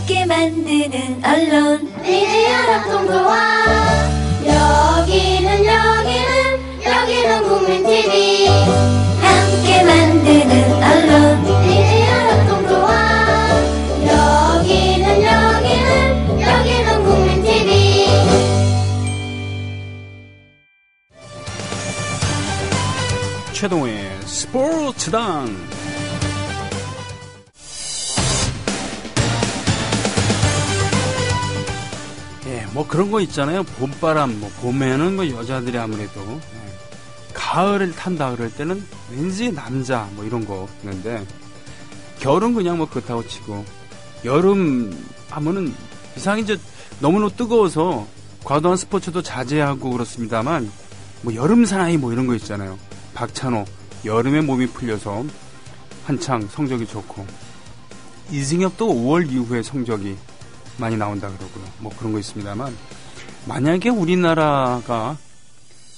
함께 만드는 언론 니네 연합동조화 여기는 국민TV 함께 만드는 언론 니네 연합동조화 여기는 국민TV 최동호의 스포츠당. 뭐 그런 거 있잖아요. 봄바람, 뭐 봄에는 뭐 여자들이 아무래도 가을을 탄다 그럴 때는 왠지 남자 뭐 이런 거 있는데, 겨울은 그냥 뭐 그렇다고 치고, 여름 하면은 이상히 이제 너무너무 뜨거워서 과도한 스포츠도 자제하고 그렇습니다만, 뭐 여름 사나이 뭐 이런 거 있잖아요. 박찬호 여름에 몸이 풀려서 한창 성적이 좋고, 이승엽도 5월 이후에 성적이 많이 나온다 그러고요. 뭐 그런 거 있습니다만, 만약에 우리나라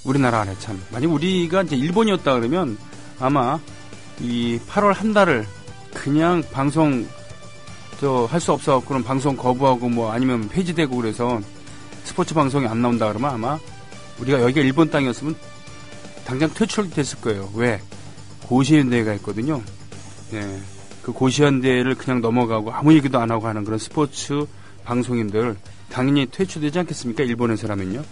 안에 참, 만약 우리가 이제 일본이었다 그러면 아마 이 8월 한 달을 그냥 방송 할 수 없어 그런 방송 거부하고 뭐 아니면 폐지되고 그래서 스포츠 방송이 안 나온다 그러면 아마 우리가 여기가 일본 땅이었으면 당장 퇴출됐을 거예요. 왜? 고시현대회가 있거든요. 예. 그 고시현대회를 그냥 넘어가고 아무 얘기도 안 하고 하는 그런 스포츠 방송인들 당연히 퇴출되지 않겠습니까? 일본에서라면요.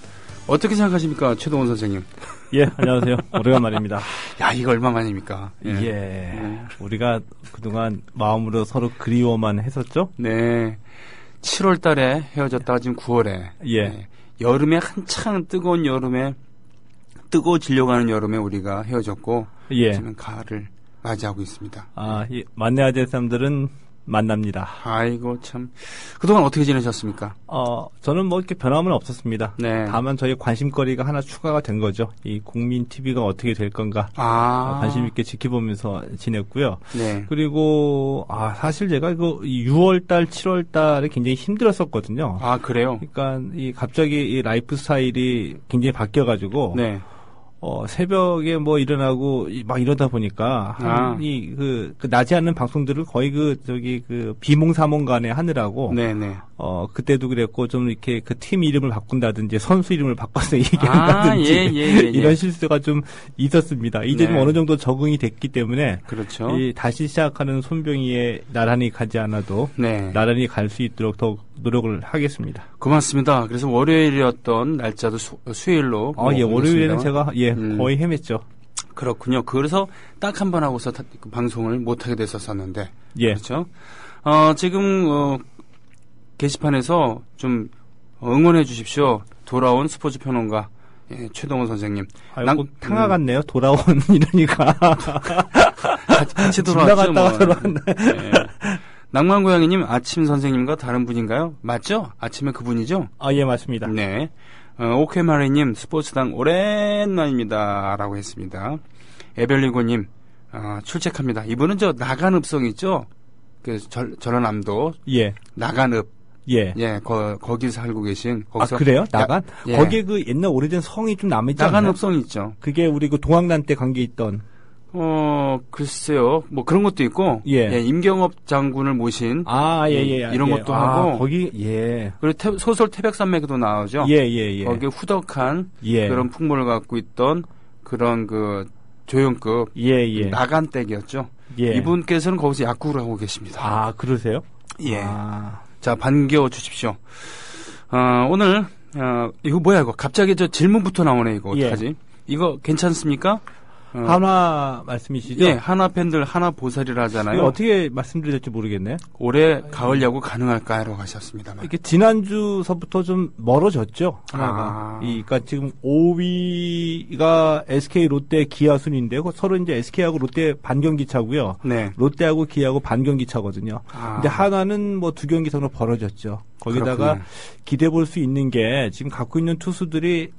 어떻게 생각하십니까? 최동원 선생님. 예, 안녕하세요. 오래간만입니다. 야, 이거 얼마만입니까? 예. 우리가 그동안 마음으로 서로 그리워만 했었죠? 네. 7월 달에 헤어졌다가 지금 9월에. 예. 네. 여름에 한창 뜨거운 여름에, 뜨거워지려고 하는 여름에 우리가 헤어졌고. 예. 지금 가을을 맞이하고 있습니다. 아, 만나야 될 사람들은 만납니다. 아이고, 참. 그동안 어떻게 지내셨습니까? 저는 뭐 이렇게 변함은 없었습니다. 네. 다만 저희 관심거리가 하나 추가가 된 거죠. 이 국민 TV가 어떻게 될 건가. 관심 있게 지켜보면서 지냈고요. 네. 그리고, 사실 제가 이거 6월달, 7월달에 굉장히 힘들었었거든요. 아, 그래요? 그러니까 갑자기 이 라이프 스타일이 굉장히 바뀌어가지고. 네. 새벽에 뭐 일어나고 막 이러다 보니까 나지 않는 방송들을 거의 비몽사몽 간에 하느라고. 네네. 그때도 그랬고 좀 이렇게 그 팀 이름을 바꾼다든지 선수 이름을 바꿔서 얘기한다든지 이런 실수가 좀 있었습니다. 이제 좀 어느 정도 적응이 됐기 때문에. 그렇죠. 다시 시작하는 손병희에 나란히 가지 않아도. 네. 나란히 갈 수 있도록 더 노력을 하겠습니다. 고맙습니다. 그래서 월요일이었던 날짜도 수요일로. 예, 월요일에는 제가 거의 헤맸죠. 그렇군요. 그래서 딱 한 번 하고서 방송을 못하게 됐었는데. 예. 그렇죠. 지금 게시판에서 좀 응원해 주십시오. 돌아온 스포츠 평론가 최동원 선생님. 탕화 같네요. 돌아온 이러니까. 같이 돌아왔죠. 돌아왔네. 네. 낭만고양이님, 아침 선생님과 다른 분인가요? 맞죠? 아침에 그분이죠? 예, 맞습니다. 네. 오케마리님, 스포츠당 오랜만입니다. 라고 했습니다. 에벨리고님, 출첵합니다. 이분은 나간읍성 있죠? 전라남도. 예. 나간읍. 예. 예, 거기 살고 계신. 거기서. 그래요? 나간? 예. 거기에 옛날 오래된 성이 좀 남아있지 않나요? 나간읍성 있죠. 그게 우리 동학난 때 관계 있던. 글쎄요. 뭐 그런 것도 있고. 예. 임경업 장군을 모신. 이런 것도 하고. 거기, 예. 그리고 소설 태백산맥에도 나오죠. 예. 거기에 후덕한. 그런 풍모를 갖고 있던 그런 조연급. 나간댁이었죠. 이분께서는 거기서 약국을 하고 계십니다. 그러세요? 예. 자, 반겨워 주십시오. 오늘, 이거 뭐야, 이거. 갑자기 질문부터 나오네, 이거. 어떡하지? 이거 괜찮습니까? 한화 말씀이시죠? 예, 한화 팬들 한화 보살이라 하잖아요. 어떻게 말씀드릴지 모르겠네. 올해 가을 야구 가능할까요? 하셨습니다만. 이렇게 지난주서부터 좀 멀어졌죠. 하나가. 그러니까 지금 5위가 SK, 롯데, 기아 순인데 서로 이제 SK하고 롯데 반경기 차고요. 네. 롯데하고 기아하고 반경기 차거든요. 근데 한화는 뭐 2경기 선으로 벌어졌죠. 거기다가 그렇군요. 기대해 볼 수 있는 게 지금 갖고 있는 투수들이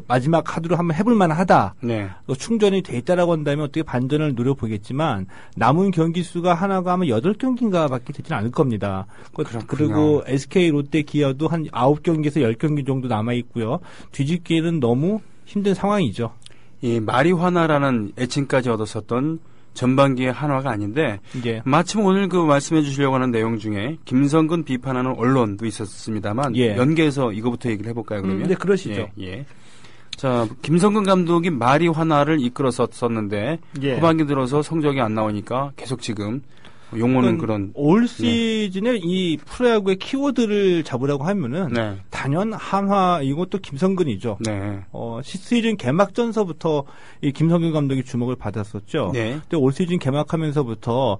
마지막 카드로 한번 해볼 만하다. 네. 충전이 돼 있다라고 한다면 어떻게 반전을 노려보겠지만 남은 경기 수가 하나가 아마 8경기인가 밖에 되지는 않을 겁니다. 그리고 SK, 롯데, 기아도 한 9경기에서 10경기 정도 남아 있고요. 뒤집기에는 너무 힘든 상황이죠. 이 마리화나라는 애칭까지 얻었었던 전반기의 한화가 아닌데 예. 마침 오늘 그 말씀해 주시려고 하는 내용 중에 김성근 비판하는 언론도 있었습니다만 예. 연계해서 이거부터 얘기를 해볼까요? 그러면? 네, 그러시죠. 예, 예. 자, 김성근 감독이 말이 한화를 이끌었었는데 예. 후반기 들어서 성적이 안 나오니까 계속 지금 욕먹는 그런 올 시즌에 이 프로야구의 키워드를 잡으라고 하면은 네. 단연 한화 이것도 김성근이죠. 네. 시즌 개막전서부터 이 김성근 감독이 주목을 받았었죠. 네. 근데 올 시즌 개막하면서부터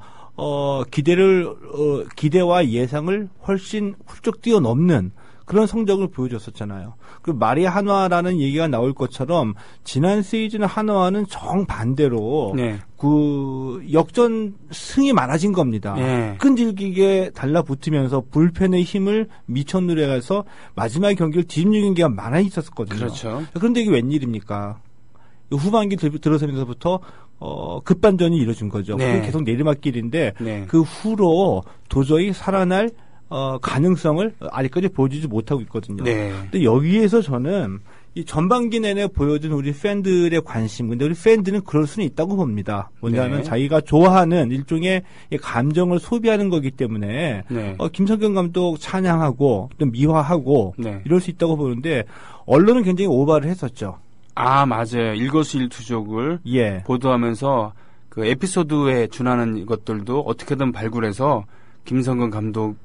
기대와 예상을 훨씬 훌쩍 뛰어넘는 그런 성적을 보여줬었잖아요. 그 말이 한화라는 얘기가 나올 것처럼 지난 시즌 한화와는 정반대로 네. 그 역전 승이 많아진 겁니다. 네. 끈질기게 달라붙으면서 불펜의 힘을 미쳐 누려서 마지막 경기를 뒤집는 경기가 많아 있었거든요. 그렇죠. 그런데 이게 웬일입니까? 후반기 들어서면서부터 급반전이 이뤄진 거죠. 네. 계속 내리막길인데 네. 그 후로 도저히 살아날 가능성을 아직까지 보여주지 못하고 있거든요. 네. 근데 여기에서 저는 이 전반기 내내 보여준 우리 팬들의 관심, 근데 우리 팬들은 그럴 수는 있다고 봅니다. 뭐냐면 네. 자기가 좋아하는 일종의 이 감정을 소비하는 거기 때문에 네. 김성근 감독 찬양하고 또 미화하고 네. 이럴 수 있다고 보는데 언론은 굉장히 오바를 했었죠. 아, 맞아요. 일거수일투족을 예. 보도하면서 그 에피소드에 준하는 것들도 어떻게든 발굴해서 김성근 감독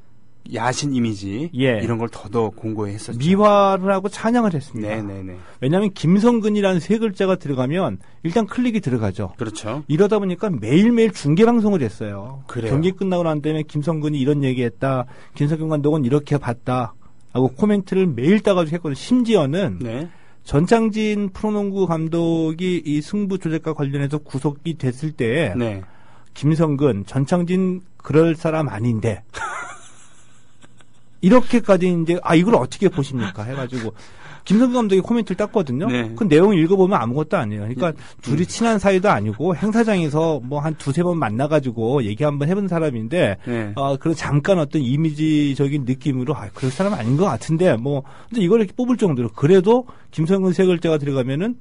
야신 이미지 예. 이런 걸 더더욱 공고히 했었죠. 미화를 하고 찬양을 했습니다. 네네네. 왜냐하면 김성근이라는 세 글자가 들어가면 일단 클릭이 들어가죠. 그렇죠. 이러다 보니까 매일매일 중계방송을 했어요. 그래요. 경기 끝나고 난 다음에 김성근이 이런 얘기했다. 김성근 감독은 이렇게 봤다. 하고 코멘트를 매일 따가지고 했거든요. 심지어는 네. 전창진 프로농구 감독이 이 승부 조작과 관련해서 구속이 됐을 때 네. 김성근, 전창진 그럴 사람 아닌데 이렇게까지 이제 이걸 어떻게 보십니까 해가지고 김성근 감독이 코멘트를 땄거든요. 네. 그 내용을 읽어보면 아무것도 아니에요. 그러니까 둘이 친한 사이도 아니고 행사장에서 뭐 한 두세 번 만나가지고 얘기 한번 해본 사람인데 네. 그런 잠깐 어떤 이미지적인 느낌으로 그럴 사람 아닌 것 같은데 뭐 근데 이걸 이렇게 뽑을 정도로 그래도 김성근 세 글자가 들어가면은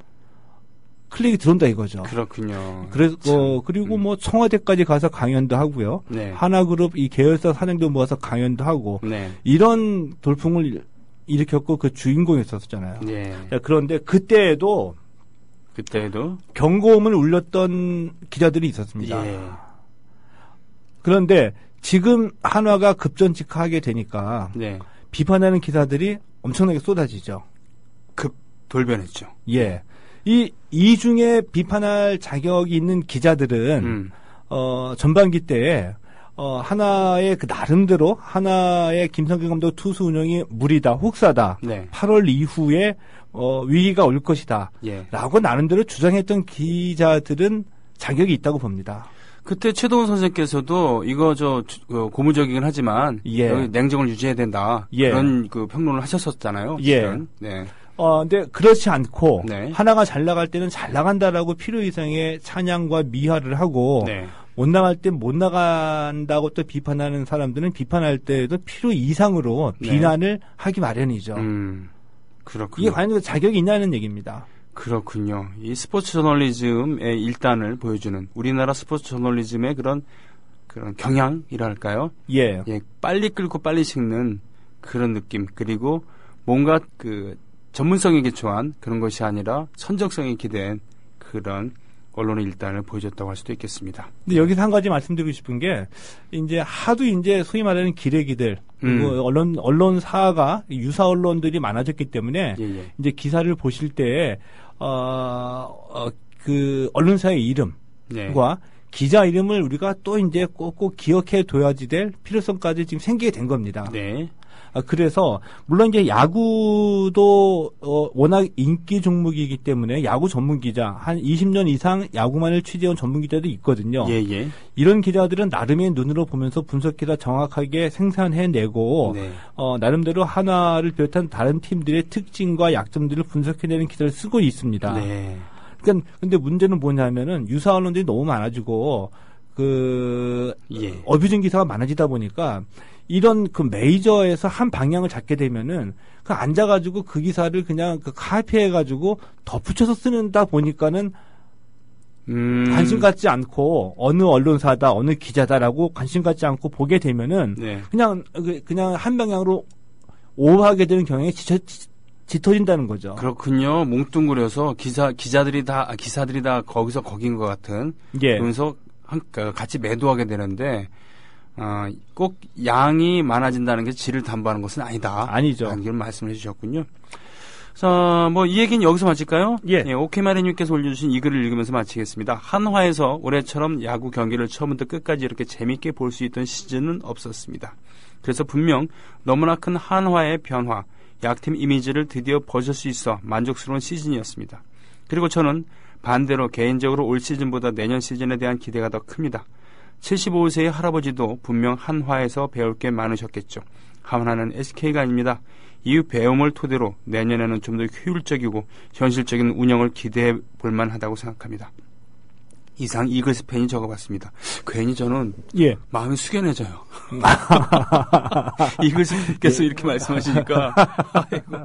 클릭이 들어온다 이거죠. 그렇군요. 그래서 그리고 뭐 청와대까지 가서 강연도 하고요. 네. 하나그룹 이 계열사 사장도 모아서 강연도 하고 네. 이런 돌풍을 일으켰고 그 주인공이었었잖아요. 네. 그런데 그때에도 경고음을 울렸던 기자들이 있었습니다. 예. 그런데 지금 한화가 급전직하게 되니까 네. 비판하는 기사들이 엄청나게 쏟아지죠. 급 돌변했죠. 예. 이 중에 비판할 자격이 있는 기자들은 전반기 때에 하나의 그 나름대로 하나의 김성근 감독 투수 운영이 무리다, 혹사다. 네. 8월 이후에 위기가 올 것이다. 예. 라고 나름대로 주장했던 기자들은 자격이 있다고 봅니다. 그때 최동훈 선생께서도 이거 고무적이긴 하지만 예. 여기 냉정을 유지해야 된다. 예. 그런 그 평론을 하셨었잖아요. 예. 실은. 네. 근데 그렇지 않고 네. 하나가 잘 나갈 때는 잘 나간다라고 필요 이상의 찬양과 미화를 하고 네. 못 나갈 때 못 나간다고 또 비판하는 사람들은 비판할 때도 필요 이상으로 네. 비난을 하기 마련이죠. 그렇군요. 이게 과연 자격이 있냐는 얘기입니다. 그렇군요. 이 스포츠 저널리즘의 일단을 보여주는 우리나라 스포츠 저널리즘의 그런 경향이랄까요? 예. 예, 빨리 끓고 빨리 식는 그런 느낌. 그리고 뭔가 그 전문성에 기초한 그런 것이 아니라 선정성에 기댄 그런 언론의 일단을 보여줬다고 할 수도 있겠습니다. 근데 여기서 한 가지 말씀드리고 싶은 게 이제 하도 이제 소위 말하는 기레기들 그리고 언론사가 유사 언론들이 많아졌기 때문에 예. 이제 기사를 보실 때 그 언론사의 이름과 네. 기자 이름을 우리가 또 이제 꼭 기억해 둬야지 될 필요성까지 지금 생기게 된 겁니다. 네. 그래서 물론 이제 야구도 워낙 인기 종목이기 때문에 야구 전문 기자 한 20년 이상 야구만을 취재한 전문 기자도 있거든요. 예. 이런 기자들은 나름의 눈으로 보면서 분석해서 정확하게 생산해내고 네. 나름대로 한화를 비롯한 다른 팀들의 특징과 약점들을 분석해내는 기사를 쓰고 있습니다. 네. 그러니까 근데 문제는 뭐냐면은 유사 언론들이 너무 많아지고 예. 어뷰징 기사가 많아지다 보니까 이런 그 메이저에서 한 방향을 잡게 되면은 그 앉아가지고 그 기사를 그냥 그 카피해가지고 덧붙여서 쓰는다 보니까는 관심 갖지 않고 어느 언론사다, 어느 기자다라고 관심 갖지 않고 보게 되면은 네. 그냥 한 방향으로 오하게 되는 경향이 짙어진다는 거죠. 그렇군요. 뭉뚱그려서 기사들이 다 거기서 거긴 것 같은. 예. 그러면서 같이 매도하게 되는데 꼭 양이 많아진다는 게 질을 담보하는 것은 아니다. 아니죠. 라는 걸 말씀을 해주셨군요. 자, 뭐 이 얘기는 여기서 마칠까요? 예. 오케이마리님께서 올려주신 이 글을 읽으면서 마치겠습니다. 한화에서 올해처럼 야구 경기를 처음부터 끝까지 이렇게 재밌게 볼 수 있던 시즌은 없었습니다. 그래서 분명 너무나 큰 한화의 변화, 약팀 이미지를 드디어 벗을 수 있어 만족스러운 시즌이었습니다. 그리고 저는 반대로 개인적으로 올 시즌보다 내년 시즌에 대한 기대가 더 큽니다. 75세의 할아버지도 분명 한화에서 배울 게 많으셨겠죠. 한화는 SK가 아닙니다. 이 배움을 토대로 내년에는 좀 더 효율적이고 현실적인 운영을 기대해 볼 만하다고 생각합니다. 이상 이글스 팬이 적어봤습니다. 괜히 저는 마음이 숙연해져요. 이글스 팬께서 이렇게 말씀하시니까 아이고.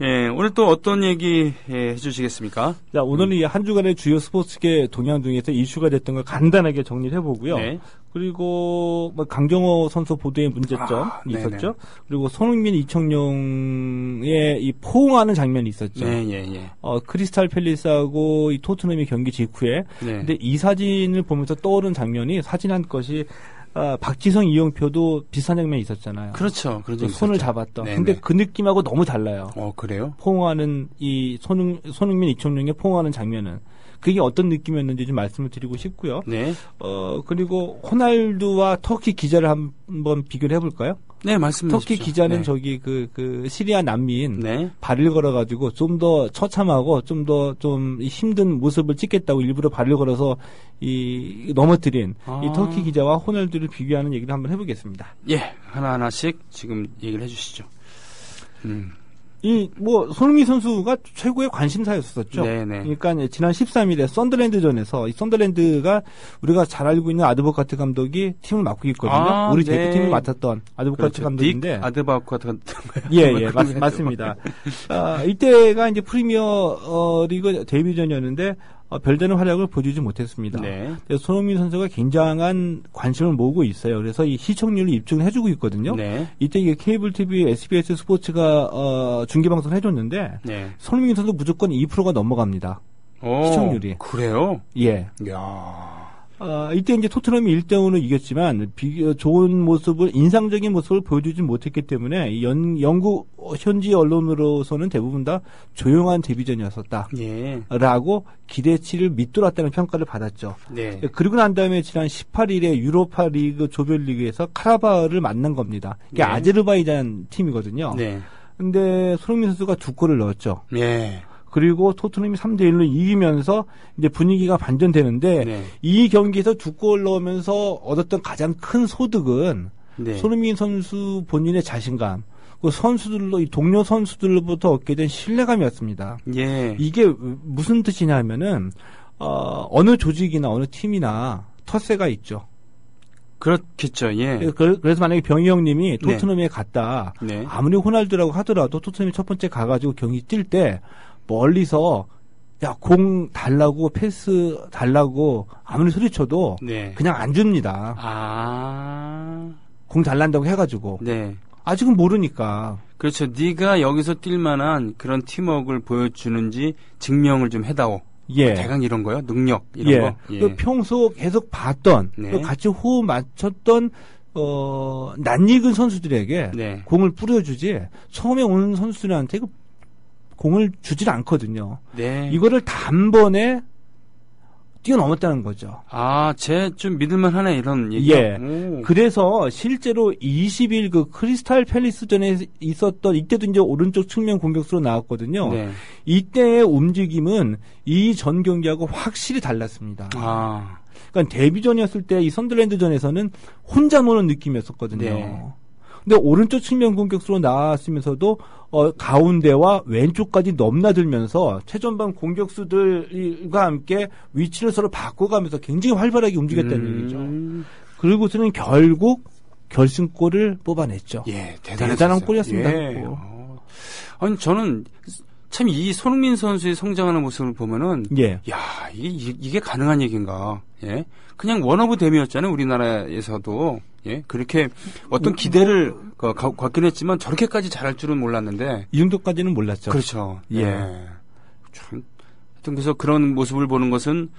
예, 오늘 또 어떤 얘기 해주시겠습니까? 자, 오늘은 이 한 주간의 주요 스포츠계 동향 중에서 이슈가 됐던 걸 간단하게 정리를 해보고요. 네. 그리고 뭐 강정호 선수 보도의 문제점 있었죠. 그리고 손흥민, 이청용의 이 포옹하는 장면이 있었죠. 크리스탈 팰리스하고 이 토트넘의 경기 직후에. 근데 이 사진을 보면서 떠오른 장면이 사진 한 것이 박지성, 이용표도 비슷한 장면이 있었잖아요. 그렇죠. 그런 손을 잡았던. 근데 그 느낌하고 너무 달라요. 그래요? 포옹하는 이 손흥민, 이청용의 포옹하는 장면은. 그게 어떤 느낌이었는지 좀 말씀을 드리고 싶고요. 네. 그리고 호날두와 터키 기자를 한번 비교를 해볼까요? 네, 말씀해 주십시오. 터키 기자는 저기 그 시리아 난민 발을 걸어가지고 좀 더 처참하고 좀 힘든 모습을 찍겠다고 일부러 발을 걸어서 넘어뜨린 이 터키 기자와 호날두를 비교하는 얘기를 한번 해보겠습니다. 예, 하나하나씩 지금 얘기를 해주시죠. 손흥민 선수가 최고의 관심사였었죠. 그러니까 지난 13일에 썬더랜드전에서 이 썬더랜드가 우리가 잘 알고 있는 아드보카트 감독이 팀을 맡고 있거든요. 우리 대표팀을 맡았던 아드보카트 감독인데. 닉 아드보카트 감독. 예, 맞습니다. 이때가 이제 프리미어 리그 데뷔전이었는데 별다른 활약을 보여주지 못했습니다. 그래서 손흥민 선수가 굉장한 관심을 모으고 있어요. 그래서 이 시청률을 입증을 해주고 있거든요. 이때 이게 케이블 TV, SBS 스포츠가 중계 방송을 해줬는데 손흥민 선수 무조건 2%가 넘어갑니다. 시청률이. 그래요? 예. 야. 이때 이제 토트넘이 1대0으로 이겼지만 좋은 모습을 인상적인 모습을 보여주지 못했기 때문에 영국 현지 언론으로서는 대부분 다 조용한 데뷔전이었었다라고 기대치를 밑돌았다는 평가를 받았죠. 그리고 난 다음에 지난 18일에 유로파 리그 조별리그에서 카라바흐를 만난 겁니다. 이게 아제르바이잔 팀이거든요. 근데 손흥민 선수가 2골을 넣었죠. 그리고 토트넘이 3대1로 이기면서 이제 분위기가 반전되는데 이 경기에서 2골 넣으면서 얻었던 가장 큰 소득은 손흥민 선수 본인의 자신감, 그 선수들로, 이 동료 선수들로부터 얻게 된 신뢰감이었습니다. 이게 무슨 뜻이냐면은 어느 조직이나 어느 팀이나 텃세가 있죠. 그렇겠죠. 그래서 만약에 병희 형님이 토트넘에 갔다. 아무리 호날두라고 하더라도 토트넘이 첫 번째 가가지고 경기 뛸 때 멀리서 공 달라고 패스 달라고 아무리 소리쳐도 그냥 안 줍니다. 공 달란다고 해가지고. 아직은 모르니까. 그렇죠. 네가 여기서 뛸 만한 그런 팀워크를 보여주는지 증명을 좀 해다오. 대강 이런 거요? 능력 이런 거? 평소 계속 봤던 같이 호흡 맞췄던 낯익은 선수들에게 공을 뿌려주지 처음에 오는 선수들한테 공을 주질 않거든요. 이거를 단번에 뛰어넘었다는 거죠. 쟤 좀 믿을만하네 이런 얘기. 그래서 실제로 20일 그 크리스탈 팰리스전에 있었던 이때도 이제 오른쪽 측면 공격수로 나왔거든요. 이때의 움직임은 이 전 경기하고 확실히 달랐습니다. 그러니까 데뷔전이었을 때 이 선더랜드전에서는 혼자 노는 느낌이었었거든요. 근데 오른쪽 측면 공격수로 나왔으면서도 가운데와 왼쪽까지 넘나들면서 최전방 공격수들과 함께 위치를 서로 바꿔가면서 굉장히 활발하게 움직였다는 얘기죠. 그리고서는 결국 결승골을 뽑아냈죠. 대단한 골이었습니다. 아니 저는 참 이 손흥민 선수의 성장하는 모습을 보면은 예. 야, 이게 가능한 얘기인가? 예. 그냥 원오브 댐이었잖아요. 우리나라에서도. 예. 그렇게 어떤 기대를 갖긴 했지만 저렇게까지 잘할 줄은 몰랐는데 이 정도까지는 몰랐죠. 그렇죠. 예. 참 하여튼 그래서 그런 모습을 보는 것은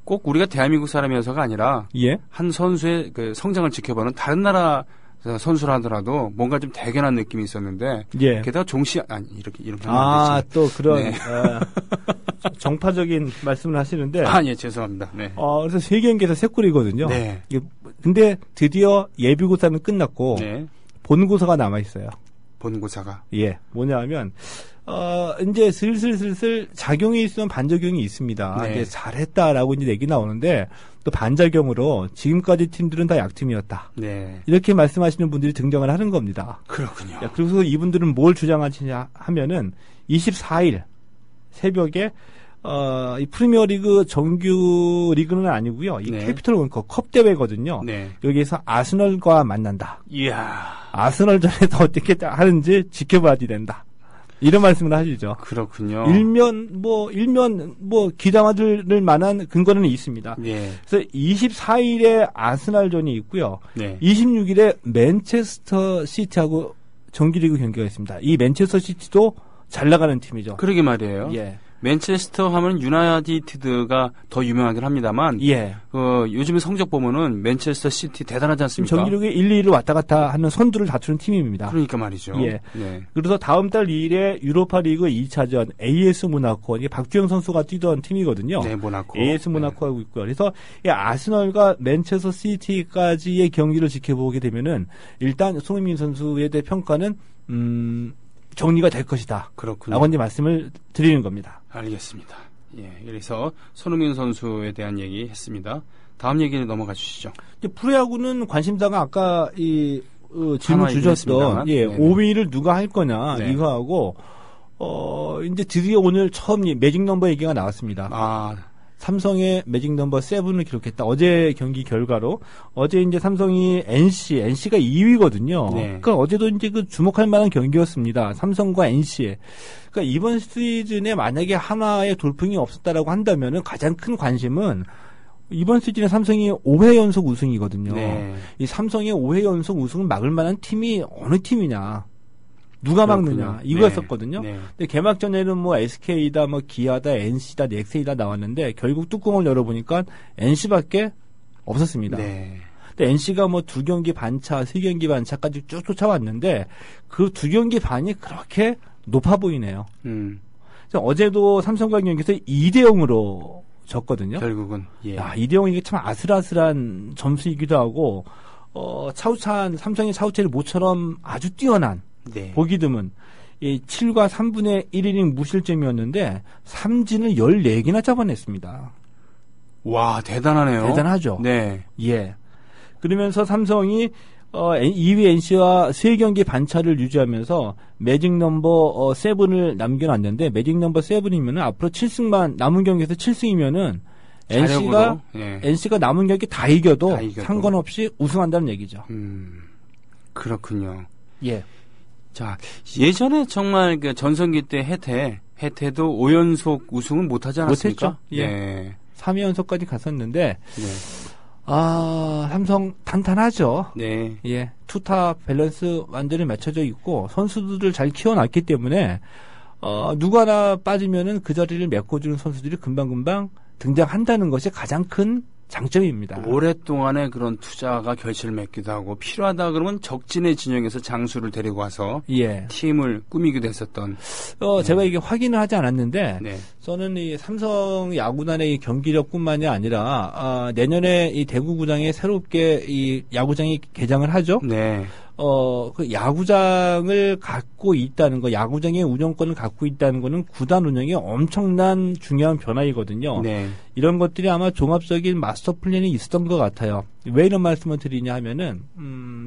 꼭 우리가 대한민국 사람이어서가 아니라 예. 한 선수의 그 성장을 지켜보는 다른 나라 선수라 하더라도 뭔가 좀 대견한 느낌이 있었는데 예. 게다가 이렇게 하면 안 되지. 또 그런 네. 정파적인 말씀을 하시는데 예, 죄송합니다. 네. 그래서 3경기에서 3골이거든요. 네. 근데 드디어 예비고사는 끝났고 네. 본고사가 남아 있어요. 본고사가. 예. 뭐냐면 이제 슬슬 작용이 있으면 반작용이 있습니다. 네. 이제 잘했다라고 이제 얘기 나오는데 또 반작용으로 지금까지 팀들은 다 약팀이었다. 네. 이렇게 말씀하시는 분들이 등장을 하는 겁니다. 그렇군요. 그래서 이분들은 뭘 주장하시냐 하면은 24일 새벽에 이 프리미어리그 정규 리그는 아니고요. 이 네. 캐피털 원컵 컵 대회거든요. 네. 여기에서 아스널과 만난다. 이야. 아스널전에서 어떻게 하는지 지켜봐야 된다. 이런 말씀을 하시죠. 그렇군요. 일면 기담아들 만한 근거는 있습니다. 네. 그래서 24일에 아스날전이 있고요. 네. 26일에 맨체스터 시티하고 정규리그 경기가 있습니다. 이 맨체스터 시티도 잘 나가는 팀이죠. 그러게 말이에요. 예. 맨체스터 하면 유나이티드가 더 유명하긴 합니다만, 예. 요즘에 성적 보면은 맨체스터 시티 대단하지 않습니까? 정규리그 1, 2위를 왔다 갔다 하는 선두를 다투는 팀입니다. 그러니까 말이죠. 예. 네. 그래서 다음 달 2일에 유로파리그 2차전 AS 모나코, 이게 박주영 선수가 뛰던 팀이거든요. 네, 모나코. AS 모나코 하고 있고요. 그래서 이 아스널과 맨체스터 시티까지의 경기를 지켜보게 되면은 일단 손흥민 선수에 대해 평가는 정리가 될 것이다. 그렇군요. 라고 이제 말씀을 드리는 겁니다. 알겠습니다. 예. 그래서 손흥민 선수에 대한 얘기 했습니다. 다음 얘기를 넘어가 주시죠. 프로야구는 관심사가 아까 질문 주셨던 5위를 누가 할 거냐 네. 이거하고 이제 드디어 오늘 처음 매직 넘버 얘기가 나왔습니다. 삼성의 매직 넘버 7을 기록했다. 어제 경기 결과로 어제 이제 삼성이 NC가 2위거든요. 네. 그러니까 어제도 이제 그 주목할 만한 경기였습니다. 삼성과 NC의. 그러니까 이번 시즌에 만약에 하나의 돌풍이 없었다라고 한다면은 가장 큰 관심은 이번 시즌에 삼성이 5회 연속 우승이거든요. 네. 이 삼성의 5회 연속 우승을 막을 만한 팀이 어느 팀이냐? 누가 막느냐 이거였었거든요. 네. 근데 개막전에는 뭐 SK다, 뭐 기아다, NC다, 넥센이다 나왔는데 결국 뚜껑을 열어보니까 NC밖에 없었습니다. 네. 근데 NC가 뭐 2경기 반차, 3경기 반차까지 쭉 쫓아왔는데 그 2경기 반이 그렇게 높아 보이네요. 어제도 삼성과 경기에서 2대0으로 졌거든요. 결국은 예. 2대0 이게 참 아슬아슬한 점수이기도 하고 삼성의 차우찬이 모처럼 아주 뛰어난 네. 보기 드문 7과 3분의 1이닝 무실점이었는데 삼진을 14개나 잡아냈습니다. 와, 대단하네요. 대단하죠. 네. 예. 그러면서 삼성이 2위 NC와 3경기 반차를 유지하면서 매직 넘버 7을 남겨놨는데 매직 넘버 7이면 앞으로 7승만 남은 경기에서 7승이면은 NC가 남은 경기 다 이겨도 상관없이 우승한다는 얘기죠. 그렇군요. 예. 자, 예전에 정말 그 전성기 때 해태도 5연속 우승은 못하지 않았습니까? 못했죠. 예. 3위 연속까지 갔었는데, 네. 삼성 탄탄하죠. 네. 예. 투타 밸런스 완전히 맞춰져 있고, 선수들을 잘 키워놨기 때문에, 누구 하나 빠지면은 그 자리를 메꿔주는 선수들이 금방금방 등장한다는 것이 가장 큰 장점입니다. 오랫동안의 그런 투자가 결실을 맺기도 하고 필요하다 그러면 적진의 진영에서 장수를 데리고 와서 예. 팀을 꾸미기도 했었던. 제가 이게 확인을 하지 않았는데 네. 저는 이 삼성 야구단의 이 경기력뿐만이 아니라 내년에 이 대구구장에 새롭게 이 야구장이 개장을 하죠. 네. 그 야구장을 갖고 있다는 거, 야구장의 운영권을 갖고 있다는 거는 구단 운영에 엄청난 중요한 변화이거든요. 네. 이런 것들이 아마 종합적인 마스터 플랜이 있었던 것 같아요. 왜 이런 말씀을 드리냐 하면은,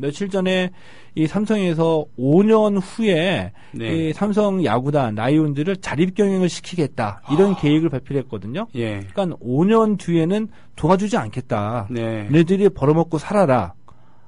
며칠 전에 이 삼성에서 5년 후에 네. 이 삼성 야구단, 라이온즈를 자립경영을 시키겠다. 이런 계획을 발표를 했거든요. 예. 그러니까 5년 뒤에는 도와주지 않겠다. 네. 너희들이 벌어먹고 살아라.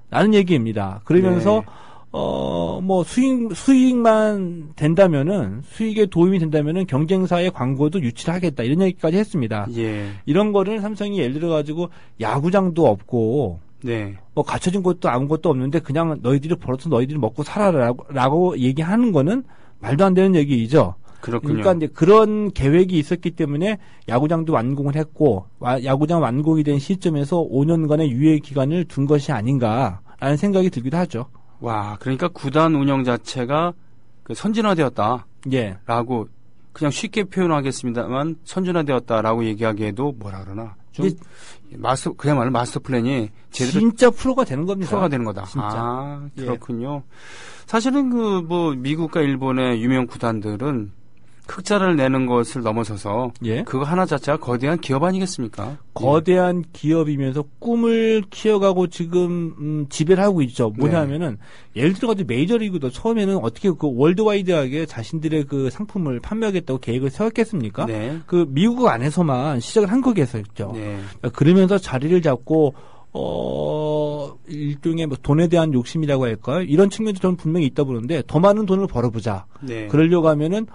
라는 얘기입니다. 그러면서 뭐 수익만 된다면은, 수익에 도움이 된다면은 경쟁사의 광고도 유치를 하겠다. 이런 얘기까지 했습니다. 예. 이런 거를 삼성이 예를 들어가지고 야구장도 없고, 네. 뭐 갖춰진 것도 아무것도 없는데 그냥 너희들이 벌어서 너희들이 먹고 살아라고 얘기하는 거는 말도 안 되는 얘기이죠. 그렇군요. 그러니까 이제 그런 계획이 있었기 때문에 야구장도 완공을 했고, 야구장 완공이 된 시점에서 5년간의 유예 기간을 둔 것이 아닌가라는 생각이 들기도 하죠. 와, 그러니까 구단 운영 자체가 그 선진화되었다. 예. 라고 그냥 쉽게 표현하겠습니다만 선진화되었다라고 얘기하기에도 뭐라 그러나 좀 그야말로 마스터 플랜이 제대로 진짜 프로가 되는 겁니다. 프로가 되는 거다. 진짜. 아, 그렇군요. 사실은 그 뭐 미국과 일본의 유명 구단들은 흑자를 내는 것을 넘어서서 예. 그거 하나 자체가 거대한 기업 아니겠습니까? 거대한 기업이면서 꿈을 키워가고 지금 지배를 하고 있죠. 뭐냐면은 예를 들어가지고 메이저리그도 처음에는 어떻게 그 월드와이드하게 자신들의 그 상품을 판매하겠다고 계획을 세웠겠습니까? 네. 그 미국 안에서만 시작을 한 거겠었죠. 네. 그러면서 자리를 잡고 일종의 뭐 돈에 대한 욕심이라고 할까요? 이런 측면도 저는 분명히 있다 보는데 더 많은 돈을 벌어보자. 네. 그러려고 하면은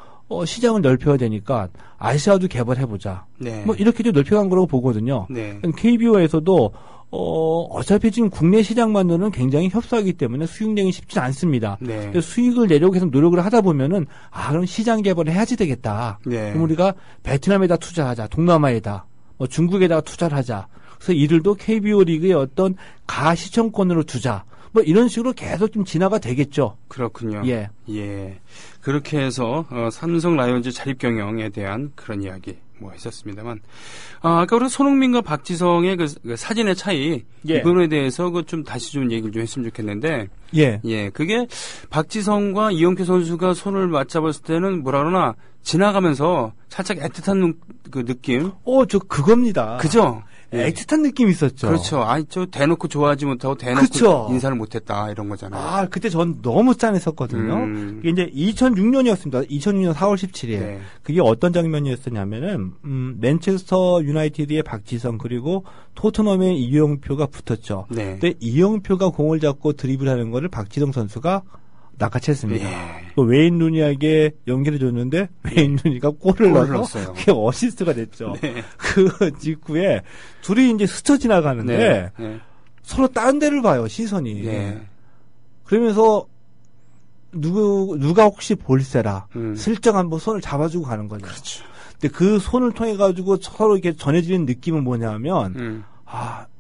시장을 넓혀야 되니까 아시아도 개발해보자. 네. 뭐 이렇게 좀 넓혀간 거라고 보거든요. 네. KBO에서도 어차피 지금 국내 시장만으로는 굉장히 협소하기 때문에 수익 내기 쉽지 않습니다. 네. 그래서 수익을 내려고 해서 노력을 하다 보면은 그럼 시장 개발을 해야지 되겠다. 네. 그럼 우리가 베트남에다 투자하자, 동남아에다, 뭐 중국에다가 투자를 하자. 그래서 이들도 KBO 리그의 어떤 가시청권으로 두자. 뭐 이런 식으로 계속 좀 진화가 되겠죠. 그렇군요. 예. 예. 그렇게 해서 삼성 라이온즈 자립 경영에 대한 그런 이야기 뭐 했었습니다만 아까 우리 손흥민과 박지성의 그 사진의 차이 예. 이 부분에 대해서 그 좀 다시 좀 얘기를 좀 했으면 좋겠는데 예. 그게 박지성과 이영표 선수가 손을 맞잡았을 때는 뭐라 그러나 지나가면서 살짝 애틋한 그 느낌. 저 그겁니다. 그죠? 예. 애틋한 느낌이 있었죠. 그렇죠. 저 대놓고 좋아하지 못하고 대놓고 그쵸. 인사를 못했다 이런 거잖아요. 그때 전 너무 짠했었거든요. 그게 이제 2006년이었습니다. 2006년 4월 17일. 네. 그게 어떤 장면이었었냐면은 맨체스터 유나이티드의 박지성 그리고 토트넘의 이영표가 붙었죠. 네. 근데 이영표가 공을 잡고 드리블하는 거를 박지성 선수가 낚아챘습니다. 예. 또 웨인 루니에게 연결해 줬는데 웨인 루니가 골을 넣어서 그게 어시스트가 됐죠. 네. 그 직후에 둘이 이제 스쳐 지나가는데 네. 서로 다른 데를 봐요, 시선이. 네. 그러면서 누가 혹시 볼세라 슬쩍 한번 손을 잡아주고 가는 거죠. 그렇죠. 근데 그 손을 통해 가지고 서로 이렇게 전해지는 느낌은 뭐냐면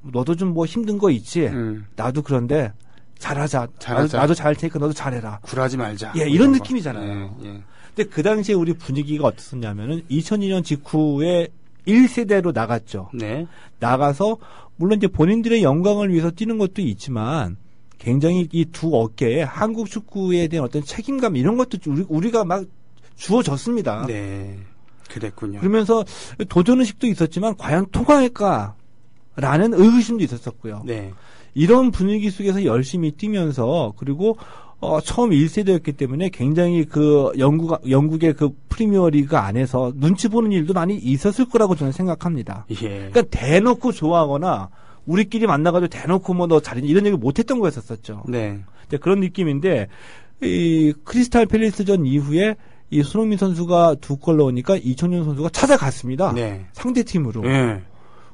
너도 좀 뭐 힘든 거 있지. 나도 그런데 잘하자. 나도 잘할 테니까 너도 잘해라. 굴하지 말자. 예, 이런 느낌이잖아요. 예. 근데 그 당시에 우리 분위기가 어떻었냐면은 2002년 직후에 1세대로 나갔죠. 네. 나가서 물론 이제 본인들의 영광을 위해서 뛰는 것도 있지만 굉장히 이 두 어깨에 한국 축구에 대한 어떤 책임감 이런 것도 우리가 막 주어졌습니다. 네. 그랬군요. 그러면서 도전의식도 있었지만 과연 통할까라는 의구심도 있었었고요. 네. 이런 분위기 속에서 열심히 뛰면서 그리고 처음 1세대였기 때문에 굉장히 그 영국의 그 프리미어 리그 안에서 눈치 보는 일도 많이 있었을 거라고 저는 생각합니다. 예. 그러니까 대놓고 좋아하거나 우리끼리 만나가지고 대놓고 뭐 너 잘했니 이런 얘기 못했던 거였었죠. 네. 그런 느낌인데 이 크리스탈 팰리스전 이후에 이 손흥민 선수가 2골 넣으니까 이청용 선수가 찾아갔습니다. 네. 상대 팀으로. 네.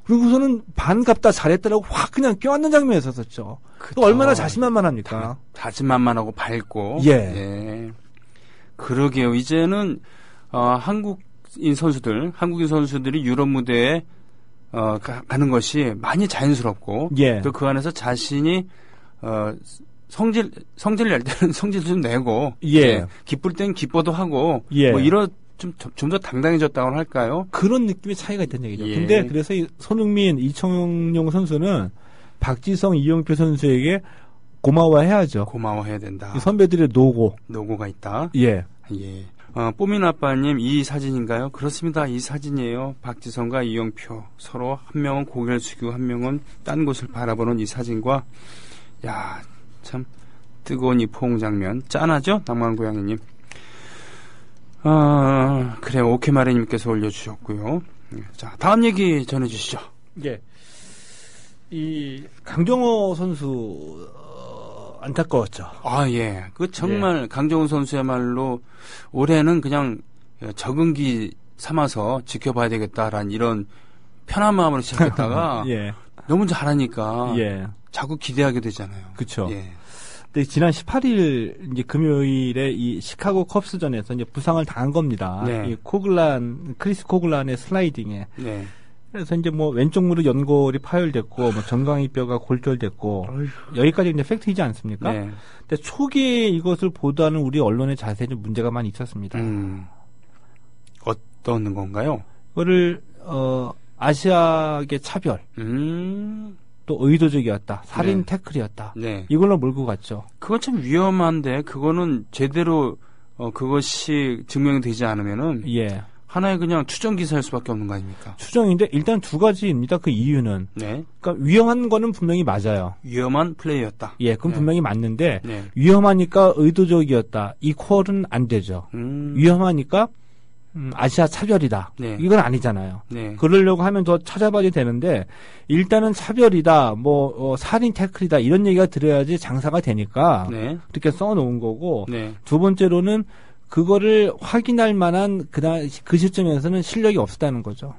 그리고서는 반갑다 잘했다라고 확 그냥 껴안는 장면이었었죠. 또 얼마나 자신만만합니까? 자신만만하고 밝고. 예. 예. 그러게요. 이제는 한국인 선수들이 유럽 무대에 가는 것이 많이 자연스럽고 예. 또 그 안에서 자신이 성질 낼 때는 성질 좀 내고 예. 기쁠 땐 기뻐도 하고 예. 뭐 이런 좀 더 당당해졌다고 할까요? 그런 느낌의 차이가 있다는 얘기죠. 예. 근데 그래서 이 손흥민, 이청용 선수는 박지성, 이영표 선수에게 고마워해야죠. 고마워해야 된다. 이 선배들의 노고가 있다. 예. 예. 뽀민 아빠님, 이 사진인가요? 그렇습니다. 이 사진이에요. 박지성과 이영표. 서로 한 명은 고개를 숙이고 한 명은 딴 곳을 바라보는 이 사진과, 야, 참, 뜨거운 이 포옹 장면. 짠하죠? 낭만고양이님. 그래요. 오케마레님께서 올려주셨고요. 자, 다음 얘기 전해주시죠. 예. 이 강정호 선수, 안타까웠죠. 아, 예. 그 정말 강정호 선수야말로 올해는 그냥 적응기 삼아서 지켜봐야 되겠다라는 이런 편한 마음으로 시작했다가 예. 너무 잘하니까 예. 자꾸 기대하게 되잖아요. 그렇죠. 예. 근데 지난 18일 이제 금요일에 이 시카고 컵스전에서 이제 부상을 당한 겁니다. 네. 이 크리스 코글란의 슬라이딩에. 네. 그래서 이제 뭐 왼쪽 무릎 연골이 파열됐고 뭐 정강이뼈가 골절됐고 여기까지 이제 팩트이지 않습니까? 네. 근데 초기에 이것을 보도하는 우리 언론의 자세에 좀 문제가 많이 있었습니다. 어떤 건가요? 그거를 아시아계 차별, 또 의도적이었다, 살인 네. 태클이었다. 네. 이걸로 몰고 갔죠. 그건 참 위험한데 그거는 제대로 그것이 증명이 되지 않으면은 예. 하나의 그냥 추정 기사일 수밖에 없는 거 아닙니까? 추정인데 일단 두 가지입니다. 그 이유는 네. 그러니까 위험한 거는 분명히 맞아요. 위험한 플레이였다. 예, 그건 네. 분명히 맞는데 네. 위험하니까 의도적이었다. 이 콜은 안 되죠. 위험하니까 아시아 차별이다. 네. 이건 아니잖아요. 네. 그러려고 하면 더 찾아봐야 되는데 일단은 차별이다. 뭐 살인 태클이다. 이런 얘기가 들어야지 장사가 되니까 네. 그렇게 써놓은 거고 네. 두 번째로는 그거를 확인할 만한 그 시점에서는 실력이 없었다는 거죠.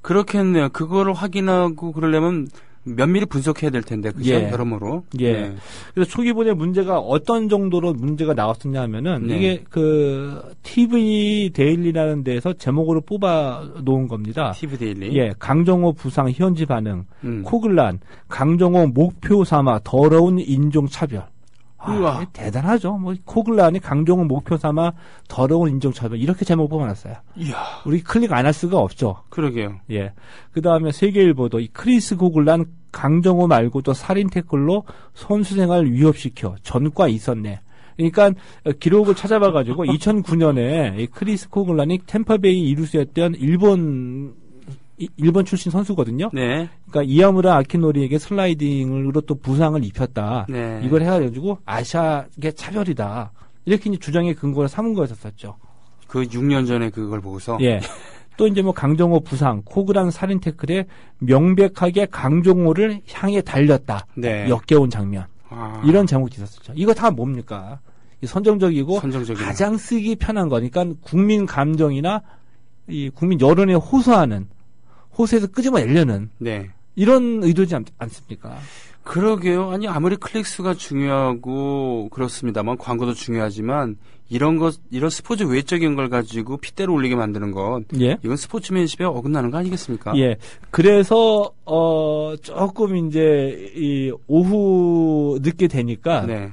그렇겠네요. 그거를 확인하고 그러려면 면밀히 분석해야 될 텐데, 그죠? 예. 여러모로. 예. 네. 그래서 초기본의 문제가 어떤 정도로 문제가 나왔었냐 하면은 네. 이게 그 TV 데일리라는 데에서 제목으로 뽑아 놓은 겁니다. TV 데일리. 예. 강정호 부상 현지 반응. 음. 코글란. 강정호 목표 삼아 더러운 인종차별. 우와. 대단하죠. 뭐 코글란이 강정호 목표 삼아 더러운 인종차별 이렇게 제목 뽑아놨어요. 이야. 우리 클릭 안 할 수가 없죠. 그러게요. 예. 그 다음에 세계일보도 이 크리스 코글란 강정호 말고 또 살인 태클로 선수 생활 위협시켜 전과 있었네. 그러니까 기록을 찾아봐가지고 2009년에 이 크리스 코글란이 템파베이 이루스였던 일본 출신 선수거든요. 네. 그러니까 이야무라 아키노리에게 슬라이딩으로 또 부상을 입혔다. 네. 이걸 해가지고 아시아계 차별이다. 이렇게 이제 주장의 근거를 삼은 거였었죠. 그 6년 전에 그걸 보고서. 예. 또 이제 뭐 강정호 부상, 코글란 살인 태클에 명백하게 강정호를 향해 달렸다. 네. 역겨운 장면. 아. 이런 제목이 있었죠. 이거 다 뭡니까? 선정적이고 선정적이네요. 가장 쓰기 편한 거니까 국민 감정이나 이 국민 여론에 호소하는 호소에서 끄집어내려는 네. 이런 의도지 않습니까? 그러게요. 아니 아무리 클릭수가 중요하고 그렇습니다만 광고도 중요하지만 이런 스포츠 외적인 걸 가지고 핏대로 올리게 만드는 건 예. 이건 스포츠맨십에 어긋나는 거 아니겠습니까? 예. 그래서 조금 이제 이 오후 늦게 되니까 네.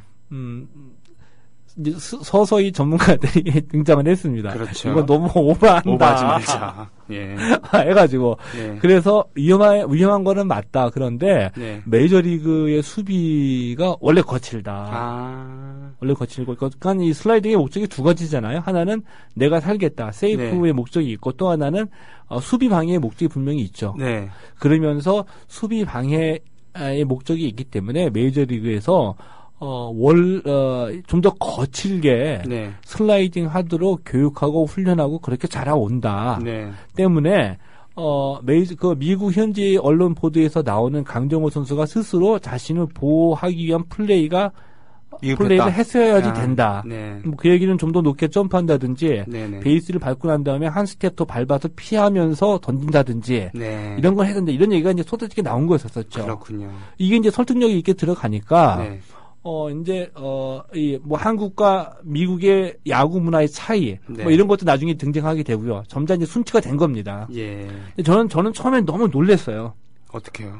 이제 서서히 전문가들이 등장을 했습니다. 그렇죠. 이거 너무 오버한다. 오버하지 말자. 예. 해가지고 예. 그래서 위험한 거는 맞다. 그런데 네. 메이저리그의 수비가 원래 거칠다. 아. 원래 거칠고 그러니까 이 슬라이딩의 목적이 두 가지잖아요. 하나는 내가 살겠다. 세이프의 네. 목적이 목적이 있고 또 하나는 수비 방해의 목적이 분명히 있죠. 네. 그러면서 수비 방해의 목적이 있기 때문에 메이저리그에서 좀 더 거칠게 네. 슬라이딩 하도록 교육하고 훈련하고 그렇게 자라온다. 네. 때문에, 미국 현지 언론 보도에서 나오는 강정호 선수가 스스로 자신을 보호하기 위한 플레이를 했어야지 된다. 네. 뭐 그 얘기는 좀 더 높게 점프한다든지, 네네. 베이스를 밟고 난 다음에 한 스텝 더 밟아서 피하면서 던진다든지, 네. 이런 걸 했는데 이런 얘기가 이제 쏟아지게 나온 거였었죠. 그렇군요. 이게 이제 설득력이 있게 들어가니까, 네. 한국과 미국의 야구 문화의 차이, 네. 뭐 이런 것도 나중에 등장하게 되고요. 점점 이제 순치가 된 겁니다. 예. 근데 저는 처음엔 너무 놀랐어요. 어떻게요?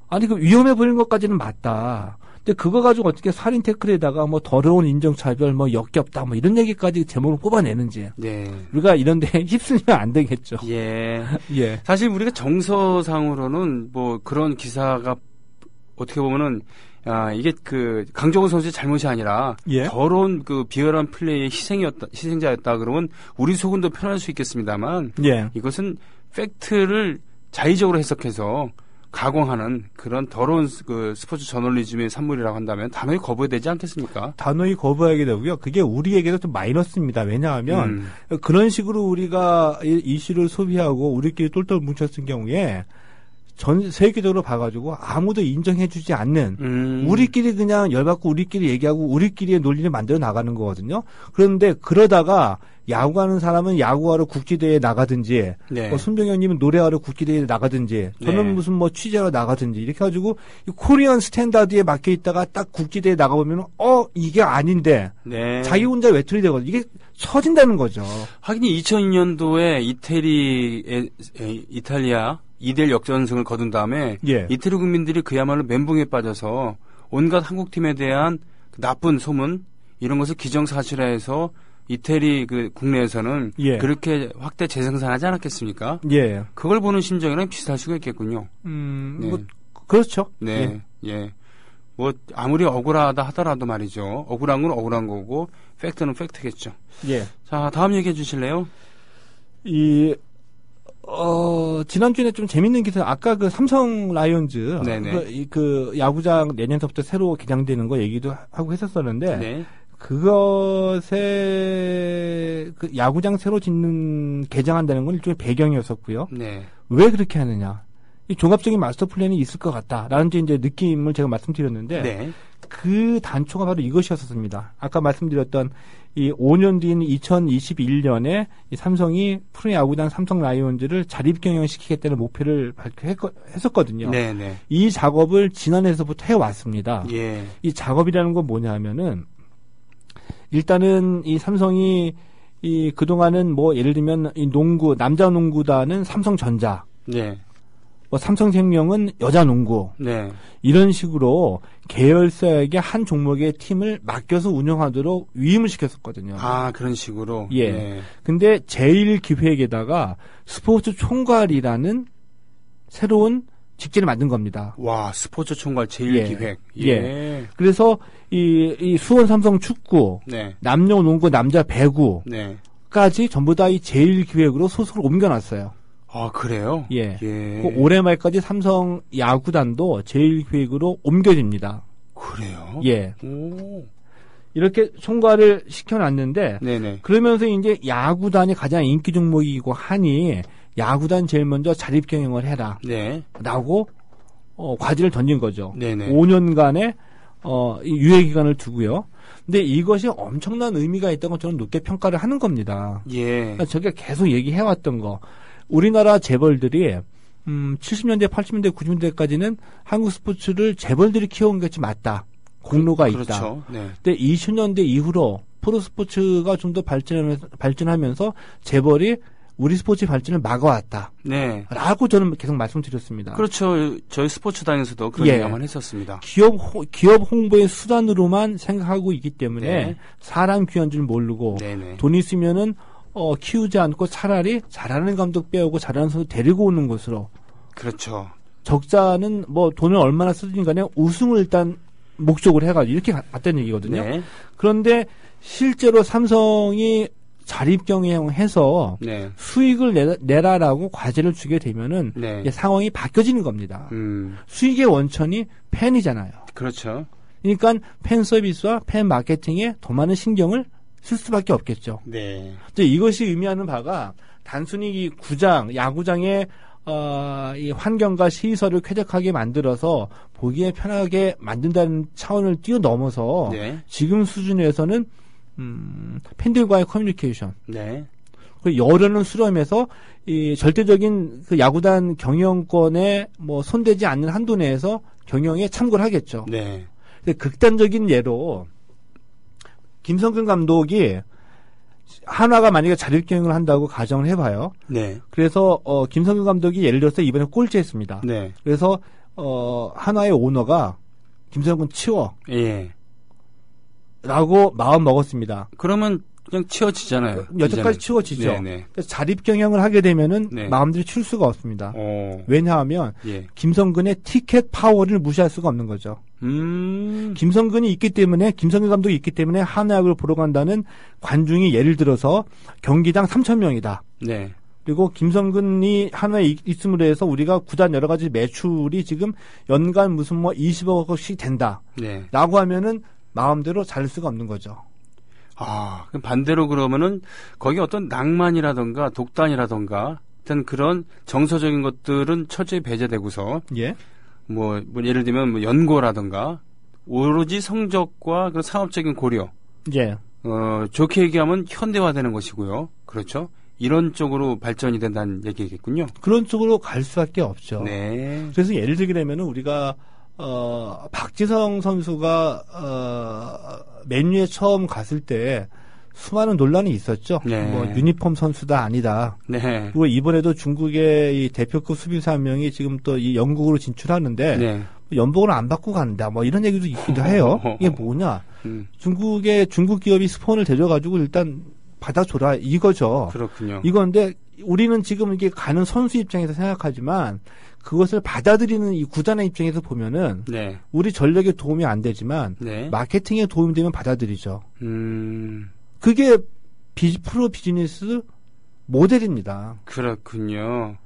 아니, 그 위험해 보이는 것까지는 맞다. 근데 그거 가지고 어떻게 살인 태클에다가 뭐 더러운 인종차별, 뭐 역겹다, 뭐 이런 얘기까지 제목을 뽑아내는지. 네. 우리가 이런데 휩쓸리면 안 되겠죠. 예. 예. 사실 우리가 정서상으로는 뭐 그런 기사가 어떻게 보면은 이게 그 강정호 선수의 잘못이 아니라 예. 더러운 그 비열한 플레이의 희생자였다 그러면 우리 속은 더 편할 수 있겠습니다만 예. 이것은 팩트를 자의적으로 해석해서 가공하는 그런 더러운 그 스포츠 저널리즘의 산물이라고 한다면 단호히 거부해야 되지 않겠습니까? 단호히 거부하게 되고요. 그게 우리에게도 좀 마이너스입니다. 왜냐하면 그런 식으로 우리가 이슈를 소비하고 우리끼리 똘똘 뭉쳤을 경우에 전 세계적으로 봐가지고 아무도 인정해주지 않는 우리끼리 그냥 열받고 우리끼리 얘기하고 우리끼리의 논리를 만들어 나가는 거거든요. 그런데 그러다가 야구하는 사람은 야구하러 국지대회에 나가든지, 네. 손병현님은 노래하러 국지대회에 나가든지, 저는 네. 무슨 뭐 취재하러 나가든지 이렇게 해가지고 이 코리안 스탠다드에 막혀 있다가 딱 국지대회에 나가보면 이게 아닌데 네. 자기 혼자 외톨이 되거든요. 이게 처진다는 거죠. 하긴 2002년도에 이탈리아 2대1 역전승을 거둔 다음에 예. 이태리 국민들이 그야말로 멘붕에 빠져서 온갖 한국팀에 대한 나쁜 소문 이런 것을 기정사실화해서 이태리 그 국내에서는 예. 그렇게 확대 재생산하지 않았겠습니까? 예. 그걸 보는 심정이랑 비슷할 수가 있겠군요. 네. 뭐 그렇죠. 네, 예. 뭐 아무리 억울하다 하더라도 말이죠. 억울한 건 억울한 거고 팩트는 팩트겠죠. 예. 자, 다음 얘기해 주실래요? 지난주에 좀 재밌는 기사, 아까 그 삼성 라이온즈, 네네. 그 야구장 내년부터 새로 개장되는 거 얘기도 하고 했었었는데, 네. 그것에, 그 야구장 새로 짓는, 개장한다는 건 일종의 배경이었었고요. 네. 왜 그렇게 하느냐. 이 종합적인 마스터 플랜이 있을 것 같다라는 이제 느낌을 제가 말씀드렸는데, 네. 그 단초가 바로 이것이었습니다. 아까 말씀드렸던 이 5년 뒤인 2021년에 이 삼성이 프로야구단 삼성 라이온즈를 자립 경영시키겠다는 목표를 발표했었거든요. 네네. 이 작업을 지난해에서부터 해왔습니다. 예. 이 작업이라는 건 뭐냐면은 일단은 이 삼성이 이 그동안은 뭐 예를 들면 이 농구, 남자 농구단은 삼성전자. 네. 뭐 삼성생명은 여자농구 네. 이런 식으로 계열사에게 한 종목의 팀을 맡겨서 운영하도록 위임을 시켰었거든요. 아, 그런 식으로. 예. 네. 근데 제1기획에다가 스포츠 총괄이라는 새로운 직제를 만든 겁니다. 와, 스포츠 총괄 제1기획. 예. 그래서 이 수원 삼성 축구, 네. 남녀 농구, 남자 배구까지 네. 전부 다 이 제1기획으로 소속을 옮겨놨어요. 아, 그래요? 예. 예. 그 올해 말까지 삼성 야구단도 제1기획으로 옮겨집니다. 그래요? 예. 오. 이렇게 총괄을 시켜놨는데, 네네. 그러면서 이제 야구단이 가장 인기 종목이고 하니, 야구단 제일 먼저 자립 경영을 해라. 네. 라고, 과제를 던진 거죠. 네네. 5년간의, 이 유예 기간을 두고요. 근데 이것이 엄청난 의미가 있다고 저는 높게 평가를 하는 겁니다. 예. 그러니까 저게 계속 얘기해왔던 거. 우리나라 재벌들이 70년대, 80년대, 90년대까지는 한국 스포츠를 재벌들이 키워온 것이 맞다. 공로가 있다. 그렇죠. 네. 근데 2000년대 이후로 프로 스포츠가 좀 더 발전하면서 재벌이 우리 스포츠 발전을 막아왔다. 네. 라고 저는 계속 말씀드렸습니다. 그렇죠. 저희 스포츠당에서도 그런 예. 얘기만 했었습니다. 기업 홍보의 수단으로만 생각하고 있기 때문에 네. 사람 귀한 줄 모르고 네네. 돈 있으면은 키우지 않고 차라리 잘하는 감독 빼오고 잘하는 선수 데리고 오는 것으로. 그렇죠. 적자는 뭐 돈을 얼마나 쓰든 간에 우승을 일단 목적으로 해가지고 이렇게 갔다는 얘기거든요. 네. 그런데 실제로 삼성이 자립 경영해서 네. 수익을 내라라고 과제를 주게 되면은 네. 상황이 바뀌어지는 겁니다. 수익의 원천이 팬이잖아요. 그렇죠. 그러니까 팬 서비스와 팬 마케팅에 더 많은 신경을 쓸 수밖에 없겠죠. 네. 이제 이것이 의미하는 바가 단순히 이 구장, 야구장의 이 환경과 시설을 쾌적하게 만들어서 보기에 편하게 만든다는 차원을 뛰어넘어서 네. 지금 수준에서는 팬들과의 커뮤니케이션, 네. 그리고 여론을 수렴해서 이 절대적인 그 야구단 경영권에 뭐 손대지 않는 한도 내에서 경영에 참고를 하겠죠. 네. 근데 극단적인 예로 김성근 감독이 한화가 만약에 자립 경영을 한다고 가정을 해봐요. 네. 그래서 김성근 감독이 예를 들어서 이번에 꼴찌했습니다. 네. 그래서 한화의 오너가 김성근 치워. 예. 라고 마음 먹었습니다. 그러면 그냥 치워지잖아요. 여태까지 치워지죠. 네네. 그래서 자립 경영을 하게 되면은 네. 마음대로 칠 수가 없습니다. 오. 왜냐하면 예. 김성근의 티켓 파워를 무시할 수가 없는 거죠. 김성근이 있기 때문에 김성근 감독이 있기 때문에 한화야구를 보러 간다는 관중이 예를 들어서 경기당 3,000명이다. 네. 그리고 김성근이 한화에 있음으로 해서 우리가 구단 여러 가지 매출이 지금 연간 무슨 뭐 20억씩 된다. 네. 라고 하면은 마음대로 잘 수가 없는 거죠. 아, 그럼 반대로 그러면은 거기 어떤 낭만이라던가 독단이라던가 일단 그런 정서적인 것들은 철저히 배제되고서 예. 뭐 예를 들면 뭐 연고라든가 오로지 성적과 그런 상업적인 고려. 예. 좋게 얘기하면 현대화되는 것이고요. 그렇죠? 이런 쪽으로 발전이 된다는 얘기겠군요. 그런 쪽으로 갈 수밖에 없죠. 네. 그래서 예를 들게 되면은 우리가 박지성 선수가 맨유에 처음 갔을 때 수많은 논란이 있었죠. 네. 뭐 유니폼 선수다 아니다. 네. 그리고 이번에도 중국의 이 대표급 수비수 한 명이 지금 또 이 영국으로 진출하는데 네. 연봉을 안 받고 간다. 뭐 이런 얘기도 있기도 해요. 이게 뭐냐? 중국 기업이 스폰을 대줘가지고 일단 받아줘라 이거죠. 그렇군요. 이건데 우리는 지금 이게 가는 선수 입장에서 생각하지만 그것을 받아들이는 이 구단의 입장에서 보면은 네. 우리 전력에 도움이 안 되지만 네. 마케팅에 도움이 되면 받아들이죠. 음. 그게 프로 비즈니스 모델입니다. 그렇군요.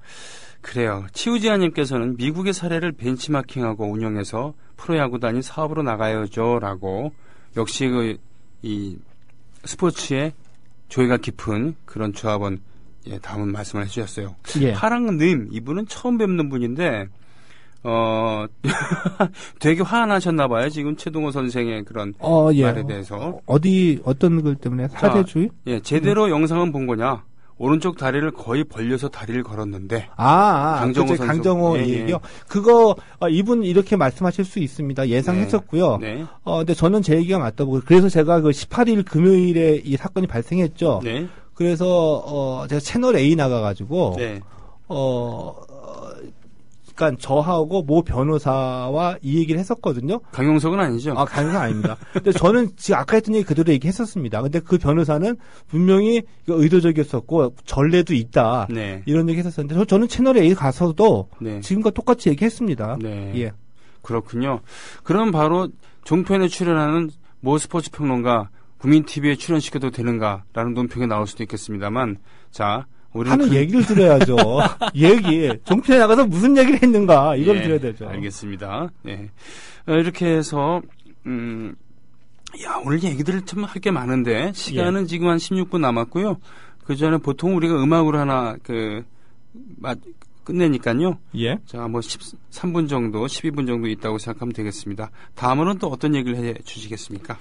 그래요. 치우지아님께서는 미국의 사례를 벤치마킹하고 운영해서 프로야구단이 사업으로 나가야죠라고 역시 이 스포츠의 조예가 깊은 그런 조합원 다음 말씀을 해주셨어요. 예. 파랑님 이분은 처음 뵙는 분인데 되게 화나셨나봐요. 지금 최동호 선생의 그런 예. 말에 대해서. 어떤 글 때문에 사제주의? 예, 제대로 영상은 본 거냐? 오른쪽 다리를 거의 벌려서 다리를 걸었는데. 강정호 얘기요. 그거 이분 이렇게 말씀하실 수 있습니다. 예상했었고요. 네. 근데 저는 제 얘기가 맞다고. 그래서 제가 그 18일 금요일에 이 사건이 발생했죠. 네. 그래서 제가 채널 A 나가가지고 네. 그러니까 저하고 모 변호사와 이 얘기를 했었거든요. 강용석은 아니죠? 강용석 아닙니다. 근데 저는 지금 아까 했던 얘기 그대로 얘기했었습니다. 근데 그 변호사는 분명히 이거 의도적이었었고 전례도 있다. 네. 이런 얘기 했었는데 저는 채널 A 가서도 네. 지금과 똑같이 얘기했습니다. 네. 예. 그렇군요. 그럼 바로 종편에 출연하는 모 스포츠 평론가 국민TV에 출연시켜도 되는가라는 논평이 나올 수도 있겠습니다만, 자, 우리는 하는 얘기를 들어야죠. 종편에 나가서 무슨 얘기를 했는가 이걸 들어야 되죠. 알겠습니다. 네. 이렇게 해서 오늘 얘기들 참 할 게 많은데 시간은 지금 한 16분 남았고요. 그 전에 보통 우리가 음악으로 하나 끝내니까요. 예. 자, 뭐 13분 정도, 12분 정도 있다고 생각하면 되겠습니다. 다음으로는 또 어떤 얘기를 해 주시겠습니까?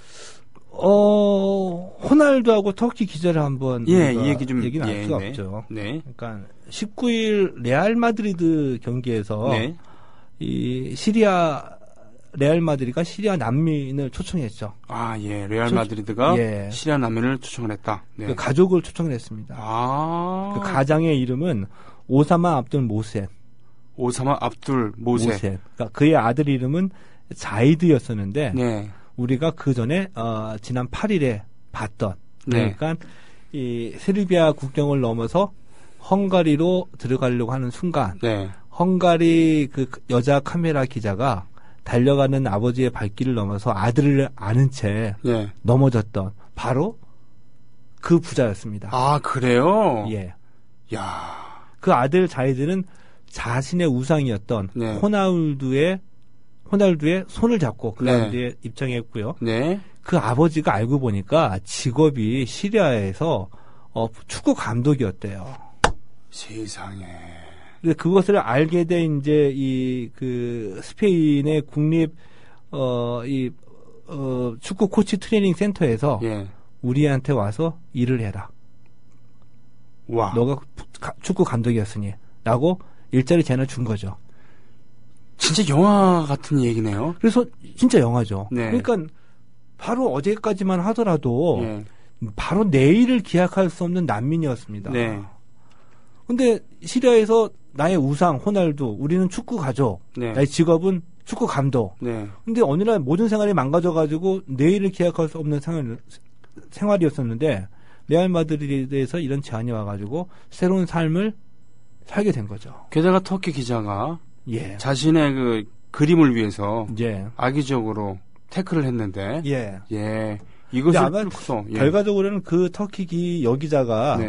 호날두하고 터키 기자를 한번 이 얘기 좀 얘기는 알 수가 없죠. 네. 그러니까 19일 레알 마드리드 경기에서 이 레알 마드리드가 시리아 난민을 초청했죠. 레알 마드리드가 시리아 난민을 초청을 했다. 네. 그 가족을 초청을 했습니다. 그 가장의 이름은 오사마 압둘 모셋. 그러니까 그의 아들 이름은 자이드였었는데 네. 우리가 그 전에 지난 8일에 봤던 그러니까 이 세르비아 국경을 넘어서 헝가리로 들어가려고 하는 순간 헝가리 그 여자 카메라 기자가 달려가는 아버지의 발길을 넘어서 아들을 아는 채 넘어졌던 바로 그 부자였습니다. 그래요? 예. 야. 그 아들 자이드는 자신의 우상이었던 호날두의 손을 잡고 그 가운데 입장했고요. 네. 그 아버지가 알고 보니까 직업이 시리아에서 축구 감독이었대요. 세상에. 근데 그것을 알게 된 이제 그 스페인의 국립 축구 코치 트레이닝 센터에서 우리한테 와서 일을 해라. 와. 너가 축구 감독이었으니라고 일자리 제안을 준 거죠. 진짜 영화 같은 얘기네요. 그래서 진짜 영화죠. 네. 그러니까 바로 어제까지만 하더라도 바로 내일을 기약할 수 없는 난민이었습니다. 네. 근데 시리아에서 나의 우상 호날두, 우리는 축구 가족, 나의 직업은 축구 감독. 근데 어느 날 모든 생활이 망가져가지고 내일을 기약할 수 없는 생활이었었는데 레알 마드리드에서 이런 제안이 와가지고 새로운 삶을 살게 된 거죠. 게다가 터키 기자가 자신의 그 그림을 위해서 악의적으로 태클을 했는데 이것을 아마 결과적으로는 그 터키 여기자가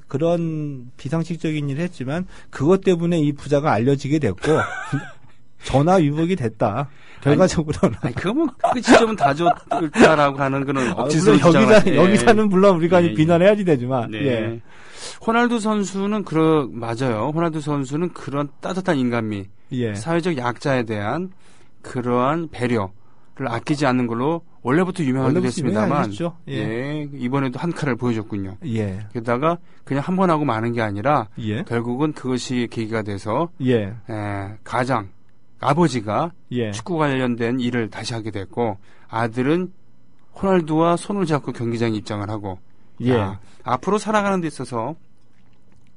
그런 비상식적인 일을 했지만 그것 때문에 이 부자가 알려지게 됐고 전화 위복이 됐다. 결과적으로는. 아니 그거 그 지점은 다 줬다라고 하는 거는 억지로 주장을 여기서는 물론 우리가 비난해야지 되지만. 네. 예. 호날두 선수는 맞아요. 호날두 선수는 그런 따뜻한 인간미, 사회적 약자에 대한 그러한 배려를 아끼지 않는 걸로 원래부터 유명하게 됐습니다만, 이번에도 한 칼을 보여줬군요. 게다가 그냥 한 번 하고 마는 게 아니라 결국은 그것이 계기가 돼서 가장 아버지가 축구 관련된 일을 다시 하게 됐고 아들은 호날두와 손을 잡고 경기장에 입장을 하고 앞으로 살아가는 데 있어서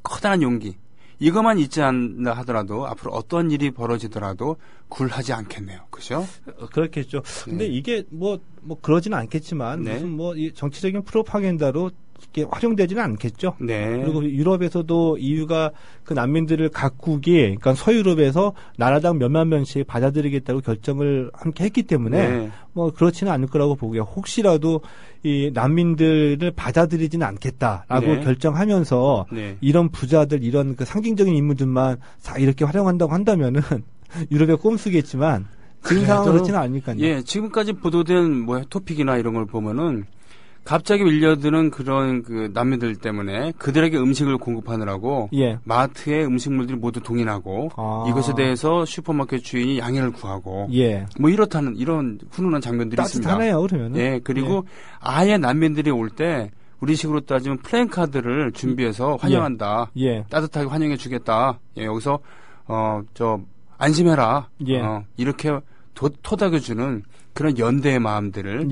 커다란 용기 이것만 있지 않나 하더라도 앞으로 어떤 일이 벌어지더라도 굴하지 않겠네요. 그죠? 그렇겠죠. 근데 이게 뭐 그러지는 않겠지만 무슨 이 정치적인 프로파간다로 이렇게 활용되지는 않겠죠. 그리고 유럽에서도 EU가 그 난민들을 각국이 그러니까 서유럽에서 나라당 몇만 명씩 받아들이겠다고 결정을 함께 했기 때문에 뭐 그렇지는 않을 거라고 보고요. 혹시라도 이 난민들을 받아들이지는 않겠다라고 결정하면서 이런 부자들 이런 그 상징적인 인물들만 다 이렇게 활용한다고 한다면은 유럽의 꼼수겠지만 지금 상황은 그렇지는 않으니까요. 지금까지 보도된 토픽이나 이런 걸 보면은 갑자기 밀려드는 그런 그 난민들 때문에 그들에게 음식을 공급하느라고 마트에 음식물들이 모두 동인하고 이것에 대해서 슈퍼마켓 주인이 양해를 구하고 뭐 이렇다는 이런 훈훈한 장면들이 있습니다. 따뜻하네요, 그러면은. 그리고 아예 난민들이 올 때 우리식으로 따지면 플랜카드를 준비해서 환영한다. 따뜻하게 환영해 주겠다. 여기서 안심해라. 이렇게 토닥여주는 그런 연대의 마음들을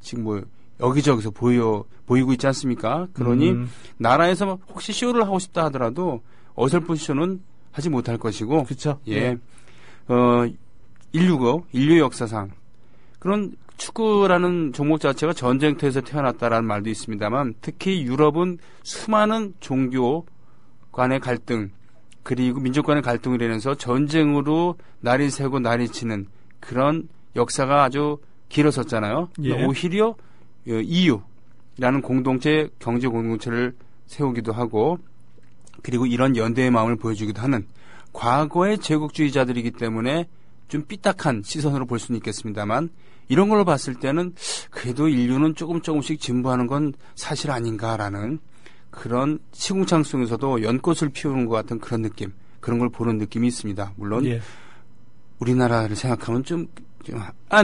지금 여기저기서 보이고 있지 않습니까? 그러니 나라에서 혹시 쇼를 하고 싶다 하더라도 어설픈 쇼는 하지 못할 것이고, 그렇죠. 인류의 역사상 그런 축구라는 종목 자체가 전쟁터에서 태어났다라는 말도 있습니다만, 특히 유럽은 수많은 종교 간의 갈등 그리고 민족 간의 갈등을 인해서 전쟁으로 날이 새고 날이 치는 그런 역사가 아주 길었었잖아요. 오히려 EU라는 공동체, 경제 공동체를 세우기도 하고 그리고 이런 연대의 마음을 보여주기도 하는 과거의 제국주의자들이기 때문에 좀 삐딱한 시선으로 볼 수는 있겠습니다만 이런 걸로 봤을 때는 그래도 인류는 조금씩 진보하는 건 사실 아닌가라는 그런 시궁창 속에서도 연꽃을 피우는 것 같은 그런 느낌, 그런 걸 보는 느낌이 있습니다. 물론 우리나라를 생각하면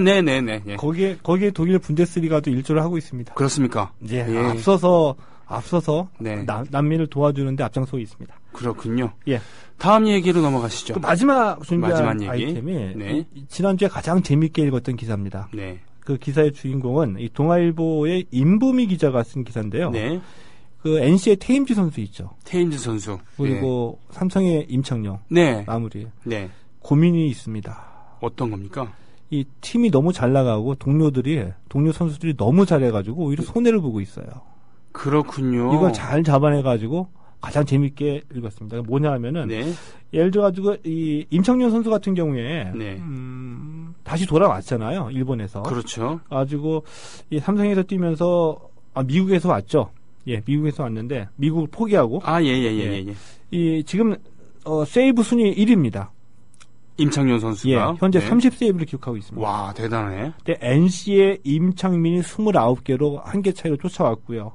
네네네. 거기에 독일 분데스리가도 일조를 하고 있습니다. 그렇습니까? 앞서서 난민을 도와주는데 앞장서고 있습니다. 그렇군요. 다음 얘기로 넘어가시죠. 마지막 준비한 아이템이 지난주에 가장 재밌게 읽었던 기사입니다. 그 기사의 주인공은 이 동아일보의 임보미 기자가 쓴 기사인데요. 그 NC의 태임즈 선수 있죠. 태임즈 선수. 그리고 삼성의 임창용. 마무리. 고민이 있습니다. 어떤 겁니까? 이 팀이 너무 잘 나가고 동료 선수들이 너무 잘해가지고 오히려 손해를 보고 있어요. 그렇군요. 이걸 잘 잡아내가지고 가장 재밌게 읽었습니다. 뭐냐 하면은 예를 들어가지고 이 임창용 선수 같은 경우에 다시 돌아왔잖아요. 일본에서. 그렇죠. 가지고 이 삼성에서 뛰면서 미국에서 왔죠. 미국에서 왔는데 미국을 포기하고 이 지금 세이브 순위 1위입니다. 임창용 선수가 현재 30세이브를 기록하고 있습니다. 와, 대단해. 근데 NC의 임창민이 29개로 한 개 차이로 쫓아왔고요.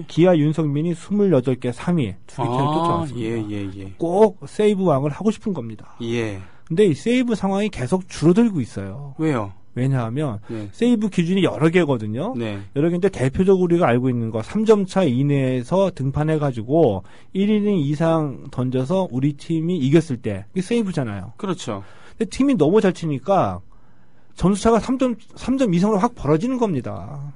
기아 윤석민이 28개 3위, 2개 차이로 쫓아왔습니다. 꼭 세이브 왕을 하고 싶은 겁니다. 근데 이 세이브 상황이 계속 줄어들고 있어요. 왜요? 왜냐하면 세이브 기준이 여러 개거든요. 여러 개인데 대표적으로 우리가 알고 있는 거 3점 차 이내에서 등판해가지고 1이닝 이상 던져서 우리 팀이 이겼을 때 이게 세이브잖아요. 그렇죠. 근데 팀이 너무 잘 치니까 점수차가 3점 이상으로 확 벌어지는 겁니다.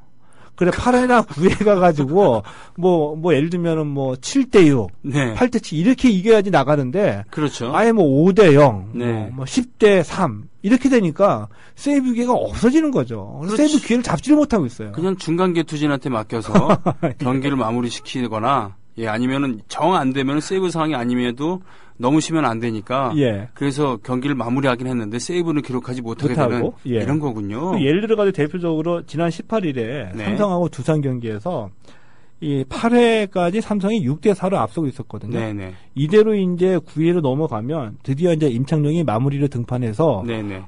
그래 8회나 9회 가가지고 뭐 예를 들면은 7대6, 8대7 이렇게 이겨야지 나가는데 그렇죠. 아예 5대0, 10대3 이렇게 되니까 세이브 기회가 없어지는 거죠. 세이브 기회를 잡지를 못하고 있어요. 그냥 중간계 투진한테 맡겨서 경기를 마무리시키거나 아니면은 정 안 되면 세이브 상황이 아님에도 너무 쉬면 안 되니까 그래서 경기를 마무리하긴 했는데 세이브는 기록하지 못하게 되는 이런 거군요. 예를 들어가지고 대표적으로 지난 18일에 삼성하고 두산 경기에서 이 8회까지 삼성이 6대4로 앞서고 있었거든요. 네네. 이대로 이제 9회로 넘어가면 드디어 이제 임창용이 마무리를 등판해서 네네.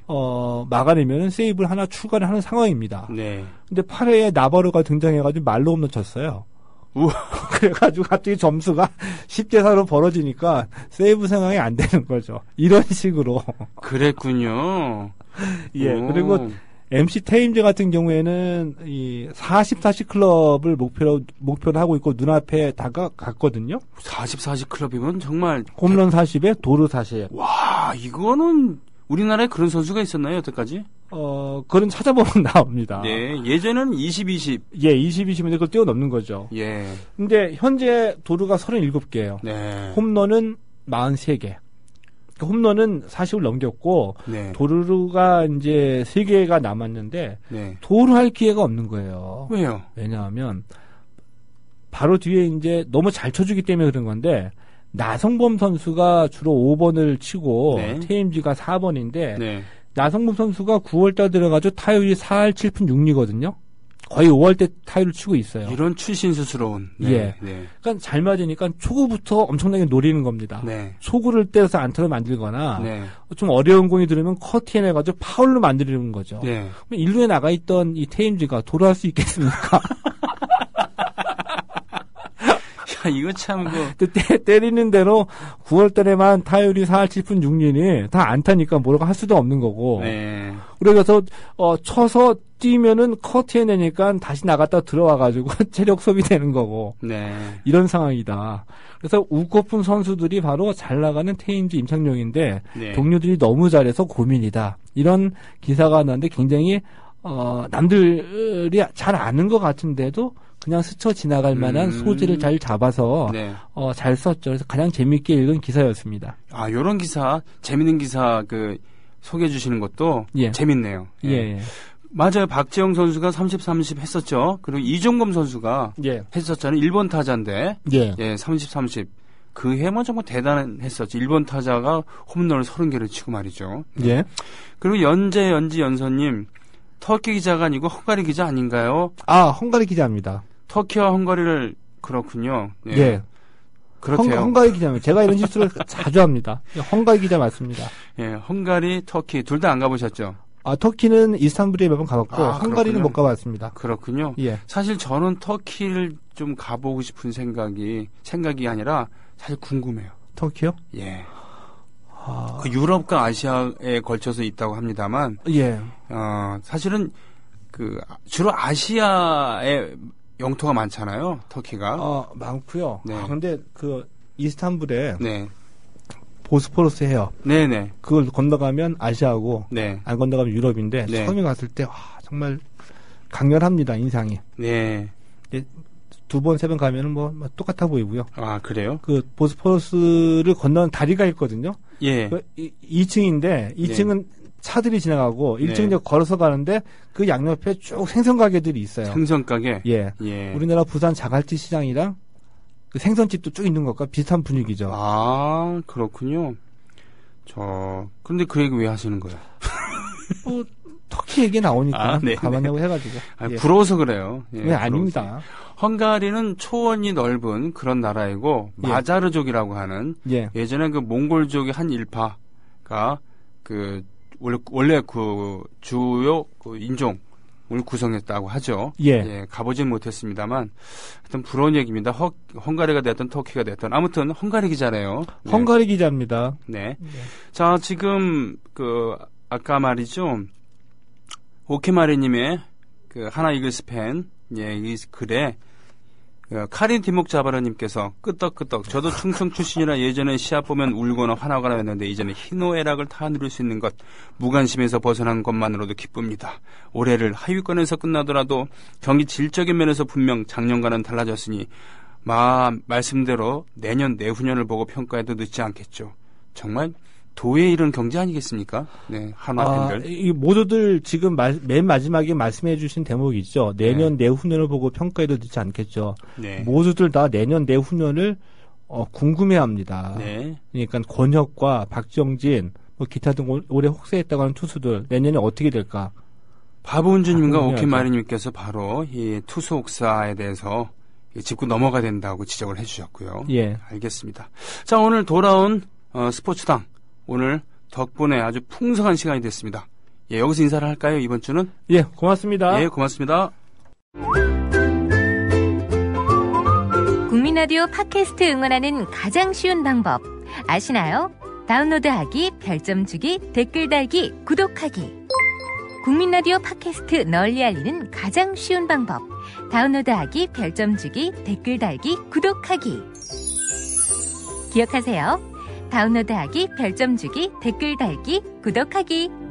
막아내면은 세이브를 하나 추가를 하는 상황입니다. 네. 근데 8회에 나바로가 등장해가지고 말로 홈런 쳤어요. 우와. 그래가지고 갑자기 점수가 10대4로 벌어지니까 세이브 상황이 안 되는 거죠. 이런 식으로. 그랬군요. 예. 오. 그리고 MC 테임즈 같은 경우에는 이 40-40 클럽을 목표로 하고 있고 눈앞에 다가갔거든요. 40-40 클럽이면 정말 홈런 40에 도루 40. 와, 이거는 우리나라에 그런 선수가 있었나요, 여태까지? 그런 찾아보면 나옵니다. 네, 예전에는 20-20. 예, 20-20인데 그걸 뛰어넘는 거죠. 예. 근데 현재 도루가 37개예요. 네. 홈런은 43개. 홈런은 40을 넘겼고 네. 도루가 이제 3개가 남았는데 네. 도루할 기회가 없는 거예요. 왜요? 왜냐하면 바로 뒤에 이제 너무 잘 쳐주기 때문에 그런 건데 나성범 선수가 주로 5번을 치고 네. 테임즈가 4번인데 네. 나성범 선수가 9월달 들어가지고 타율이 4할 7푼 6리거든요. 거의 5월 때 타율을 치고 있어요. 이런 출신스스러운. 네. 예. 네. 그러니까 잘 맞으니까 초구부터 엄청나게 노리는 겁니다. 네. 초구를 때려서 안타로 만들거나 네. 좀 어려운 공이 들으면 커트인 해가지고 파울로 만드는 거죠. 네. 그럼 1루에 나가 있던 이 테임즈가 돌아올 수 있겠습니까? 야, 이거 참, 때리는 대로 9월 달에만 타율이 4할 7푼 6리니 다 안타니까 뭐라고 할 수도 없는 거고. 네. 그래서 쳐서 뛰면은 커트해 내니까 다시 나갔다 들어와가지고 체력 소비되는 거고. 네. 이런 상황이다. 그래서 웃고픈 선수들이 바로 잘 나가는 테임즈 임창용인데 네. 동료들이 너무 잘해서 고민이다. 이런 기사가 나왔는데 굉장히 남들이 잘 아는 것 같은데도 그냥 스쳐 지나갈 만한 소재를 잘 잡아서 네. 잘 썼죠. 그래서 가장 재밌게 읽은 기사였습니다. 아, 요런 기사, 재밌는 기사 소개해 주시는 것도 예. 재밌네요. 예. 예. 맞아요. 박재영 선수가 30-30 했었죠. 그리고 이종범 선수가 예. 했었잖아요. 1번 타자인데. 예. 예, 30-30. 그 해만 정말 대단했었죠. 1번 타자가 홈런을 30개를 치고 말이죠. 예. 그리고 연선님, 터키 기자가 아니고 헝가리 기자 아닌가요? 아, 헝가리 기자입니다. 터키와 헝가리를, 그렇군요. 예. 예. 그렇대요. 헝가리 기자입니다. 제가 이런 실수를 자주 합니다. 헝가리 기자 맞습니다. 예, 헝가리, 터키, 둘 다 안 가보셨죠? 아, 터키는 이스탄불에 몇 번 가봤고, 헝가리는 그렇군요. 못 가봤습니다. 그렇군요. 예. 사실 저는 터키를 좀 가보고 싶은 생각이 아니라 사실 궁금해요. 터키요? 예. 그 유럽과 아시아에 걸쳐서 있다고 합니다만, 예. 사실은 주로 아시아에 영토가 많잖아요, 터키가. 많고요. 네. 근데 이스탄불에 네. 보스포러스 해요. 네네. 그걸 건너가면 아시아고, 네. 안 건너가면 유럽인데, 네. 처음에 갔을 때, 정말 강렬합니다, 인상이. 네. 2번, 3번 가면은 똑같아 보이고요. 아, 그래요? 그 보스포러스를 건너는 다리가 있거든요. 예. 2층인데 2층은 차들이 지나가고 1층 이제 걸어서 가는데 그 양옆에 쭉 생선 가게들이 있어요. 생선 가게? 예. 예. 우리나라 부산 자갈치 시장이랑 그 생선집도 쭉 있는 것과 비슷한 분위기죠. 아, 그렇군요. 근데 그 얘기 왜 하시는 거예요? 터키 얘기 나오니까 네, 가만하고 해가지고. 아, 예. 부러워서 그래요. 예, 네, 아닙니다. 헝가리는 초원이 넓은 그런 나라이고 예. 마자르족이라고 하는 예. 예전에 그 몽골족의 한 일파가 원래 그 주요 인종을 구성했다고 하죠. 예. 가보진 못했습니다만 하여튼 부러운 얘기입니다. 헝가리가 됐든 터키가 됐든 아무튼 헝가리 기자래요. 네. 헝가리 기자입니다. 네. 자, 지금 아까 말이죠. 오케마리님의 하나 이글스 팬, 이 글에 카린 디목 자바라님께서 끄떡끄떡 저도 충청 출신이라 예전에 시합 보면 울거나 화나거나 했는데 이제는 희노애락을 다 누릴 수 있는 것, 무관심에서 벗어난 것만으로도 기쁩니다. 올해를 하위권에서 끝나더라도 경기 질적인 면에서 분명 작년과는 달라졌으니 말씀대로 내년 내후년을 보고 평가해도 늦지 않겠죠. 정말 도에 이런 경제 아니겠습니까? 네, 한화 팬들. 이 모두들 지금 맨 마지막에 말씀해 주신 대목이 있죠. 내년 내후년을 보고 평가해도 늦지 않겠죠. 네. 모두들 다 내년 내후년을 궁금해합니다. 네. 그러니까 권혁과 박정진, 기타 등 올해 혹세했다고 하는 투수들 내년에 어떻게 될까? 바보은주님과 궁금해하죠. 오키마리님께서 바로 이 투수 혹사에 대해서 짚고 넘어가야 된다고 지적을 해주셨고요. 예. 알겠습니다. 자, 오늘 돌아온 스포츠당 오늘 덕분에 아주 풍성한 시간이 됐습니다. 예, 여기서 인사를 할까요? 이번 주는? 예, 고맙습니다. 예, 고맙습니다. 국민라디오 팟캐스트 응원하는 가장 쉬운 방법 아시나요? 다운로드하기, 별점 주기, 댓글 달기, 구독하기. 국민라디오 팟캐스트 널리 알리는 가장 쉬운 방법. 다운로드하기, 별점 주기, 댓글 달기, 구독하기. 기억하세요. 다운로드하기, 별점 주기, 댓글 달기, 구독하기.